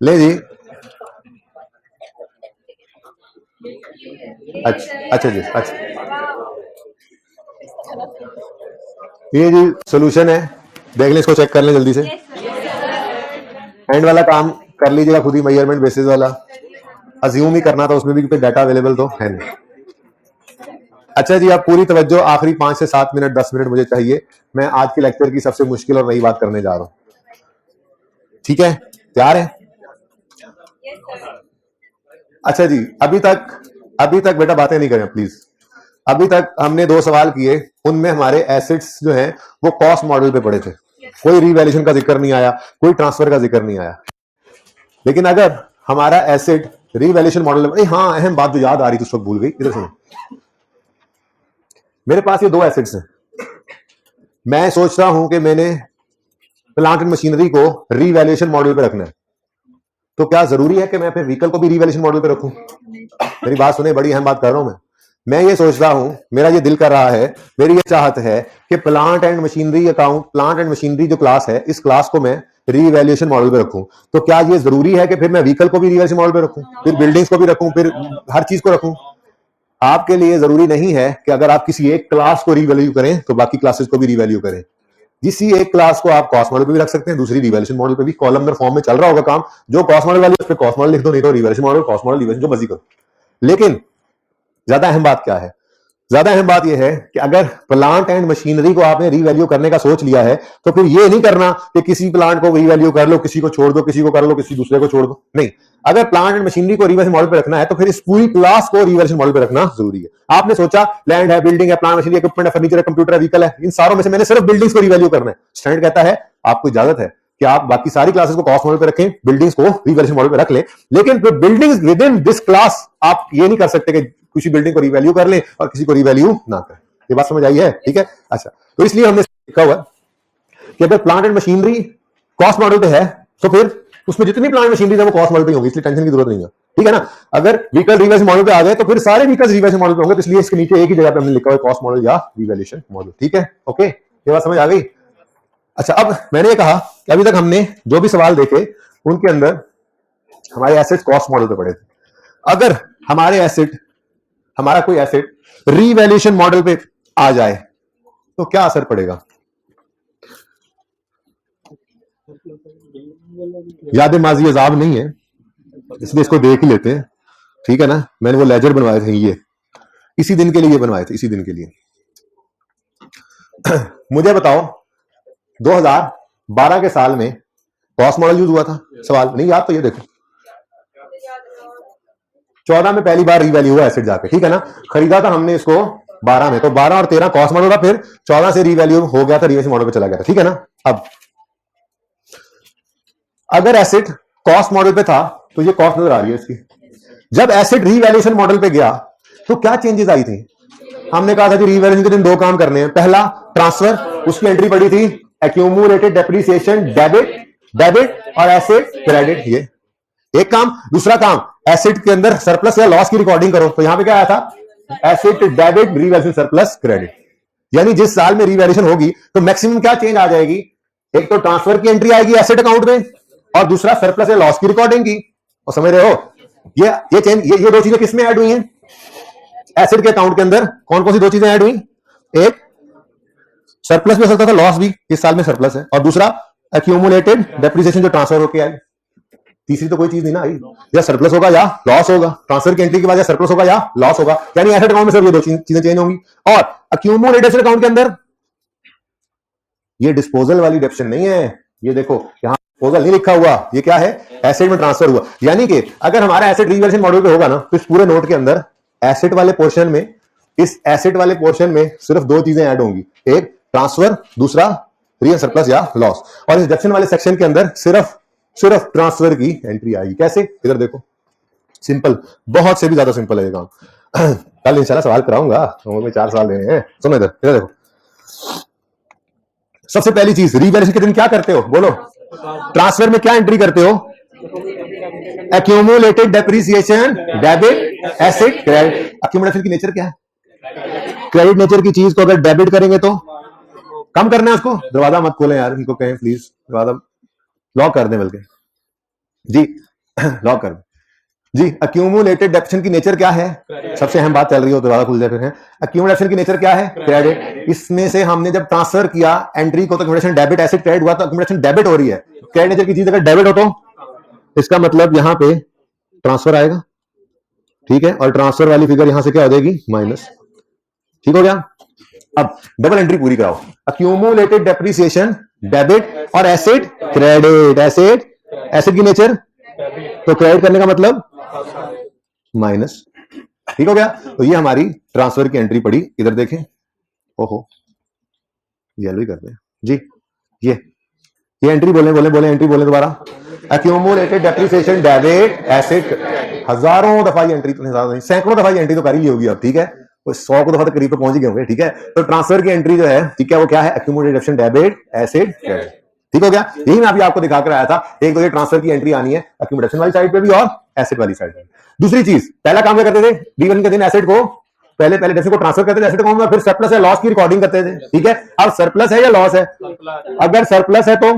ले जी, अच्छा जी, अच्छा ये जी सोल्यूशन है, देख लें इसको, चेक कर लें जल्दी से। एंड वाला काम कर लीजिएगा खुद ही, मेजरमेंट बेसिस वाला अज्यूम ही करना था, उसमें भी कोई डाटा अवेलेबल तो है नहीं। अच्छा जी, आप पूरी तवज्जो, आखिरी 5 से 7 मिनट 10 मिनट मुझे चाहिए। मैं आज के लेक्चर की सबसे मुश्किल और नई बात करने जा रहा हूं, ठीक है? तैयार है? अच्छा जी, अभी तक बेटा बातें नहीं करें प्लीज। अभी तक हमने 2 सवाल किए, उनमें हमारे एसेट्स जो हैं वो कॉस्ट मॉडल पे पड़े थे, कोई रिवैल्यूएशन का जिक्र नहीं आया, कोई ट्रांसफर का जिक्र नहीं आया। लेकिन अगर हमारा एसेट रिवैल्यूएशन मॉडल, हाँ अहम बात जो याद आ रही थी उस वक्त भूल गई, इधर सुनो। मेरे पास ये 2 एसेट्स हैं, मैं सोच रहा हूं कि मैंने प्लांट एंड मशीनरी को रिवैल्यूएशन मॉडल पे रखना है, तो क्या जरूरी है कि मैं फिर व्हीकल को भी रिवैल्यूएशन मॉडल पे रखूं? मेरी बात सुने, बड़ी अहम बात कर रहा हूं मैं ये सोच रहा हूं, मेरा ये दिल कर रहा है, मेरी ये चाहत है कि plant and machinery account, plant and machinery जो क्लास है, इस क्लास को मैं रिवैल्यूएशन मॉडल पे रखूं। तो क्या ये जरूरी है कि फिर मैं व्हीकल को भी रिवैल्यूएशन मॉडल पे रखूं, फिर बिल्डिंग्स को भी रखूं, फिर हर चीज को रखूं? आपके लिए जरूरी नहीं है कि अगर आप किसी एक क्लास को रिवैल्यू करें तो बाकी क्लासेस को भी रिवैल्यू करें। किसी एक क्लास को आप कॉस्ट मॉडल पे भी रख सकते हैं, दूसरी रिवैल्यूएशन मॉडल पे भी। कॉलमनर फॉर्म में चल रहा होगा काम, जो कॉस्ट मॉडल वाली उस पे कॉस्ट मॉडल लिख दो, नहीं तो revaluation model, cost model, revaluation, जो मर्जी करो। लेकिन ज्यादा अहम बात क्या है? ज्यादा अहम बात यह है कि अगर प्लांट एंड मशीनरी को आपने रिवैल्यू करने का सोच लिया है, तो फिर ये नहीं करना कि किसी प्लांट को रिवैल्यू कर लो, किसी को छोड़ दो, किसी को कर लो, किसी दूसरे को छोड़ दो। नहीं, अगर प्लांट एंड मशीनरी को रिवैल्यूएशन मॉडल पे रखना है तो फिर इस पूरी क्लास को रिवैल्यूएशन मॉडल पे रखना जरूरी है। आपने सोचा लैंड है, बिल्डिंग है, प्लांट मशीनरी, इक्विपमेंट है, फर्नीचर है, कंप्यूटर है, व्हीकल है, इन सारों में से मैंने सिर्फ बिल्डिंग्स को रिवैल्यू करना है। स्टैंडर्ड कहता है आपको इजाजत है कि आप बाकी सारी क्लासेस को कॉस्ट मॉडल पे रखें, बिल्डिंग्स को रिवैल्यूएशन मॉडल पे रख लें, लेकिन फिर buildings with in this class आप ये नहीं कर सकते कि किसी बिल्डिंग को रिवैल्यू कर लें और किसी को रिवैल्यू ना करें। ये बात समझ आई है? ठीक है, अच्छा। तो इसलिए हमने लिखा हुआ कि अगर plant and machinery cost model पे है तो फिर उसमें जितनी प्लांट मशीनरी है वो कॉस्ट मॉडल पे होंगी, इसलिए टेंशन की जरूरत नहीं है, ठीक है ना? अगर व्हीकल रिवैल्यूएशन मॉडल पे आ गए तो फिर सारे व्हीकल रिवैल्यूएशन मॉडल पे होंगे, तो इसलिए इसके नीचे एक ही जगह पे हमने लिखा हुआ है कॉस्ट मॉडल या रिवैल्यूएशन मॉडल, ठीक है? ओके, ये बात समझ आ गई? अच्छा, अब मैंने ये कहा कि अभी तक हमने जो भी सवाल देखे उनके अंदर हमारे एसेट्स कॉस्ट मॉडल पे पड़े थे। अगर हमारा कोई एसेट रिवैल्यूएशन मॉडल पे आ जाए तो क्या असर पड़ेगा? याद माजी अजाब नहीं है, इसलिए इसको देख ही लेते हैं, ठीक है ना? मैंने वो लेजर बनवाए थे, ये इसी दिन के लिए बनवाए थे, इसी दिन के लिए। मुझे बताओ 2012 के साल में कॉस्ट मॉडल यूज हुआ था? सवाल नहीं याद तो ये देखो, 14 में पहली बार रिवैल्यू हुआ एसेट जाके, ठीक है ना? खरीदा था हमने इसको 12 में, तो 12 और 13 कॉस्ट मॉडल था, फिर 14 से रीवैल्यू हो गया था, रीवैल्यूएशन मॉडल पे चला गया था, ठीक है ना। अब अगर एसेट कॉस्ट मॉडल पे था तो ये कॉस्ट नजर आ रही है इसकी। जब एसेट रीवैल्यूएशन मॉडल पे गया तो क्या चेंजेस आई थी? हमने कहा था कि रीवैल्यूएशन के दिन दो काम करने हैं। पहला ट्रांसफर, उसकी एंट्री पड़ी थी एक्यूमुलेटेड डेप्रिसिएशन डेबिट और एसेट क्रेडिट, ये एक काम। दूसरा काम, एसेट के अंदर सरप्लस या लॉस की रिकॉर्डिंग करो। तो यहां पे क्या आया था? Asset debit revaluation surplus credit. यानी जिस साल में रीवैल्यूएशन होगी तो मैक्सिमम क्या चेंज आ जाएगी? एक तो ट्रांसफर की एंट्री आएगी एसेट अकाउंट में, और दूसरा सरप्लस या लॉस की रिकॉर्डिंग की। और समझ रहे हो ये चेंज, ये दो चीजें किसमें ऐड हुई हैं? एसेट के अकाउंट के अंदर कौन कौन सी दो चीजें ऐड हुई? एक सरप्लस भी हो सकता था, लॉस भी इस साल में सरप्लस है, और दूसरा एक्यूमुलेटेड डेप्रिसिएशन जो ट्रांसफर होकर आई। तीसरी तो कोई चीज नहीं ना आई, या सरप्लस होगा या लॉस होगा। ट्रांसफर की एंट्री के बाद या सरप्लस होगा या लॉस होगा, यानी एसेट अकाउंट में सिर्फ ये दो चीजें चेंज होंगी। और एक्यूमुलेटेड एसेट अकाउंट के अंदर ये डिस्पोजल वाली डेप्शन नहीं है। ये देखो यहां डिस्पोजल नहीं लिखा हुआ, ये क्या है? एसेट में ट्रांसफर हुआ। यानी कि अगर हमारा एसेट रीवैल्यूएशन मॉडल पे होगा ना, तो इस पूरे नोट के अंदर एसेट वाले पोर्शन में, इस एसेट वाले पोर्शन में सिर्फ दो चीजें ऐड होंगी, एक ट्रांसफर, दूसरा रीएन सरप्लस या लॉस। और इस डिडक्शन वाले सेक्शन के अंदर सिर्फ ट्रांसफर की एंट्री आएगी। कैसे? इधर देखो, सिंपल, बहुत से भी ज्यादा सिंपल है ये काम। कल इंशाल्लाह सवाल कराऊंगा, तो 4 सवाल देने हैं। सुनो इधर देखो, सबसे पहली चीज, रीवैल्यूएशन के दिन क्या करते हो? बोलो। ट्रांसफर में क्या एंट्री करते हो? Accumulated depreciation debit asset credit. Accumulation की नेचर क्या है? क्रेडिट नेचर की चीज को अगर डेबिट करेंगे तो कम करना है उसको। दरवाजा मत खोलें यार, इनको कहें प्लीज दरवाजा लॉक कर दें, बल्कि जी लॉक कर दें जी। एक्यूमुलेटेड डेप्शन की नेचर क्या है? सबसे अहम बात चल रही हो, दरवाजा खुल जाए फिर है। एक्यूमुलेशन की नेचर क्या है? क्रेडिट। इसमें से हमने जब ट्रांसफर किया एंट्री को, तो एक्यूमुलेशन डेबिट, एसेट क्रेडिट हुआ, तो एक्यूमुलेशन डेबिट हो रही है। क्रेडिट नेचर की चीज अगर डेबिट हो तो इसका मतलब यहां पे ट्रांसफर आएगा, ठीक है, और ट्रांसफर वाली फिगर यहां से क्या हो जाएगी? माइनस। ठीक हो गया। अब डबल एंट्री पूरी कराओ, एक्यूमुलेटेड डेप्रिसिएशन डेबिट और एसेट क्रेडिट। एसेट की नेचर तो क्रेडिट करने का मतलब माइनस। ठीक हो गया। तो ये हमारी ट्रांसफर की एंट्री पड़ी। इधर देखें, ओहो येलो ही करते हैं जी। ये एंट्री बोले एंट्री बोले दोबारा। एक्यूमुलेटेड डेप्रिसिएशन डेबिट एसेट, हजारों दफा ये एंट्री, तो सैकड़ों दफा ये एंट्री तो कर ही ली होगी अब, ठीक है, 100 को दफा तक करीब पे पहुंच गए होंगे, ठीक है। तो ट्रांसफर की एंट्री जो है, ठीक है, वो क्या है? Accumulated डेप्शन debit asset credit. ठीक हो गया। यही मैं अभी आपको दिखा कर आया था। एक तो ये ट्रांसफर की एंट्री आनी है एक्यूमुलेशन वाली साइड पे भी और एसेट वाली साइड पे। दूसरी चीज, पहला काम क्या करते थे? रीवैल्यूएशन के दिन एसेट को पहले डेप्शन को ट्रांसफर करते थे एसेट अकाउंट में, फिर सरप्लस या लॉस की रिकॉर्डिंग करते थे, ठीक है। अब सरप्लस है या लॉस है? अगर सरप्लस है तो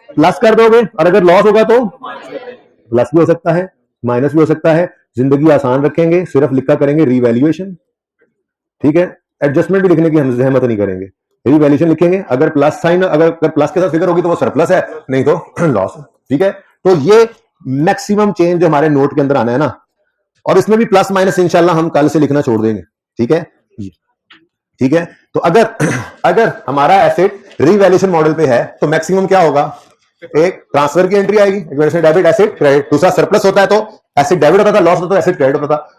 प्लस कर दोगे, और अगर लॉस होगा तो प्लस भी हो सकता है, माइनस भी हो सकता है। जिंदगी आसान रखेंगे, सिर्फ लिखा करेंगे रीवैल्यूएशन, ठीक है। एडजस्टमेंट भी लिखने की हम जहमत नहीं करेंगे, रीवैल्यूएशन लिखेंगे। अगर प्लस साइन, अगर प्लस के साथ फिगर होगी तो वो सरप्लस है, नहीं तो लॉस है, ठीक है। तो ये मैक्सिमम चेंज हमारे नोट के अंदर आना है ना, और इसमें भी प्लस माइनस इंशाल्लाह हम कल से लिखना छोड़ देंगे, ठीक है, ठीक है। तो अगर हमारा एसेट रीवैल्यूएशन मॉडल पे है तो मैक्सिमम क्या होगा? एक ट्रांसफर की एंट्री आएगी, डेबिट एसेट क्रेडिट। दूसरा सरप्लस होता है तो एसेट डेबिट होता था, लॉस होता था एसेट क्रेडिट होता था।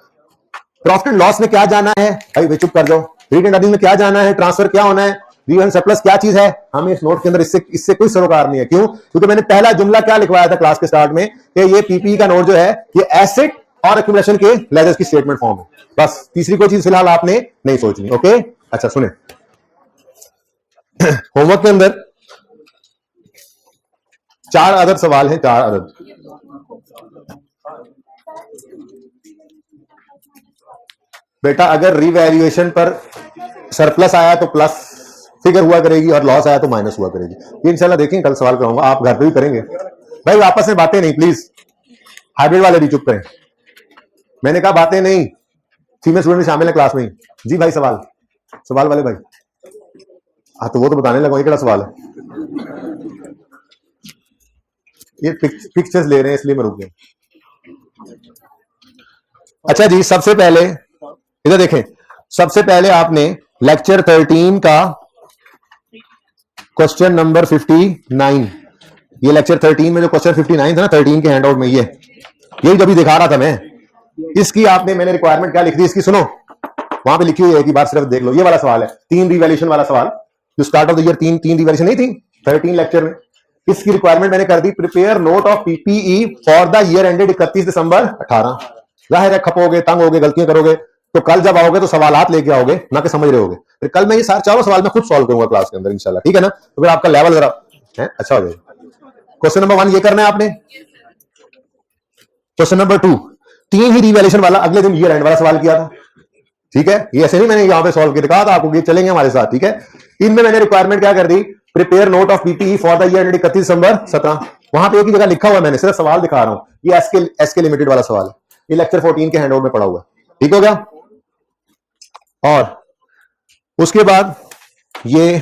प्रॉफिट एंड लॉस में क्या जाना है? भाई चुप कर जाओ। रीड एंड अर्निंग में क्या जाना है? ट्रांसफर क्या होना है? रीवन सरप्लस क्या चीज है? हमें इस नोट के अंदर इससे कोई सरोकार नहीं है। क्यों? क्योंकि मैंने पहला जुमला क्या लिखवाया था क्लास के स्टार्ट में कि ये पीपीई का नोट जो है ये एसेट और एक्यूमुलेशन के लेजर्स की स्टेटमेंट फॉर्म है। बस तीसरी कोई चीज फिलहाल आपने नहीं सोचनी। ओके, अच्छा सुने, होमवर्क के अंदर 4 अदद सवाल हैं, 4 अदद। बेटा अगर रिवैल्यूएशन पर सरप्लस आया तो प्लस फिगर हुआ करेगी और लॉस आया तो माइनस हुआ करेगी। ये इंशाल्लाह देखेंगे, कल सवाल कराऊंगा, आप घर पे भी करेंगे। भाई आपस में बातें नहीं प्लीज, हाइब्रिड वाले भी चुप करें। मैंने कहा बातें नहीं, फीमेल स्टूडेंट भी शामिल है क्लास में ही। जी भाई सवाल वाले भाई, हाँ तो वो तो बताने लगा, ये क्या सवाल है? ये पिक्चर्स ले रहे हैं इसलिए मैं रुक गया। अच्छा जी, सबसे पहले इधर देखें, सबसे पहले आपने लेक्चर 13 का क्वेश्चन नंबर 59, ये लेक्चर 13 में जो क्वेश्चन 59 था ना 13 के हैंडआउट में, यही जो भी दिखा रहा था मैं, इसकी आपने, मैंने रिक्वायरमेंट क्या लिख दी इसकी, सुनो वहां पे लिखी हुई है कि बात सिर्फ देख लो, ये वाला सवाल है 3 रिवैल्यूएशन वाला सवाल, जो start of the year 3 revaluation नहीं थी 13 लेक्चर में। इसकी रिक्वायरमेंट मैंने कर दी, prepare note of PPE for the year ended 31 December 18। जाहिर है खपोगे, तंग होगे, गलतियां करोगे, तो कल जब आओगे तो सवालात लेके आओगे, ना कि समझ रहे होगे। फिर कल मैं ये सारे चारों सवाल मैं खुद सॉल्व करूंगा क्लास के अंदर इंशाल्लाह, ठीक है ना। तो फिर आपका लेवल जरा अच्छा हो जाएगा। क्वेश्चन नंबर 1 ये करना है आपने। क्वेश्चन नंबर 2 3 ही रिवैल्यूएशन वाला अगले दिन ईयर एंड वाला सवाल किया था, ठीक है। ये ऐसे नहीं मैंने यहां पे सॉल्व किया, दिखा था आपको, चलेंगे हमारे साथ, ठीक है। इनमें मैंने रिक्वायरमेंट क्या कर दी, prepare note of PPE for the year 31 December 17। वहां पे एक ही जगह लिखा हुआ है, मैंने सिर्फ सवाल दिखा रहा हूं। ये एसके लिमिटेड वाला सवाल है, ये लेक्चर 14 के हैंडआउट में पड़ा हुआ है, ठीक हो गया। और उसके बाद ये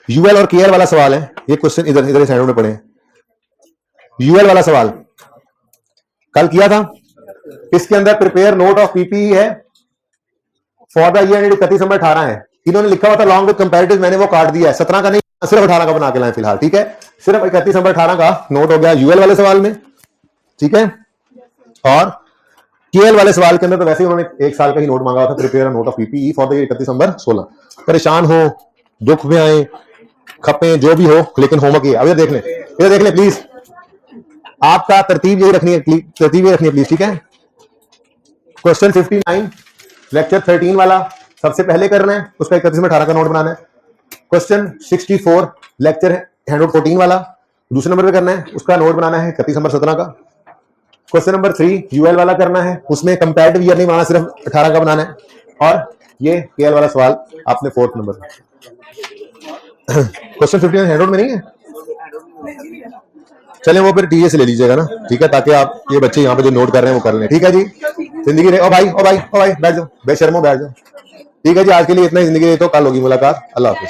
यूएल और केएल वाला सवाल है, ये क्वेश्चन इधर इस हैंडआउट में पड़े हैं। यूएल वाला सवाल कल किया था, इसके अंदर प्रिपेयर नोट ऑफ पीपीई है फॉर द ईयर 31 दिसंबर 18 है। इन्होंने लिखा हुआ था लॉन्ग विद कंपैरेटिव, मैंने वो काट दिया है, 17 का नहीं सिर्फ 18 का बना के लाए फिलहाल, ठीक है। सिर्फ 31 दिसंबर 18 का नोट हो गया यूएल वाले सवाल में, ठीक है। और केएल वाले सवाल के अंदर तो वैसे ही उन्होंने 1 साल का ही नोट मांगा था, prepare note of PPE for the year 31 दिसंबर 16। परेशान हो, दुख में आए, खपे, जो भी हो, लेकिन होमवर्क ये अब ये देख ले प्लीज, आपका तरतीब यही रखनी है, प्लीज, ठीक है। क्वेश्चन 59 लेक्चर 13 वाला सबसे पहले करना है, उसका 31 में 18 का नोट बनाना है। क्वेश्चन 64 लेक्चर हैंडआउट 14 वाला दूसरे नंबर पे करना है, उसका नोट बनाना है 31 नंबर 17 का। क्वेश्चन नंबर 3 यूएल वाला करना है, उसमें कंपैरेटिव ईयर नहीं बनाना, सिर्फ 18 का बनाना है। और ये केएल वाला सवाल आपने 4th नंबर में। क्वेश्चन 59 हैंडआउट में नहीं है, चले वो फिर टीए से ले लीजिएगा ना, ठीक है, ताकि आप ये बच्चे यहाँ पे जो नोट कर रहे हैं वो कर लें, ठीक है जी। जिंदगी रहे, ओ भाई बैठ जाओ, बेशर्मो बैठ जाओ, ठीक है जी। आज के लिए इतना ही, जिंदगी रहे तो कल होगी मुलाकात, अल्लाह हाफिज।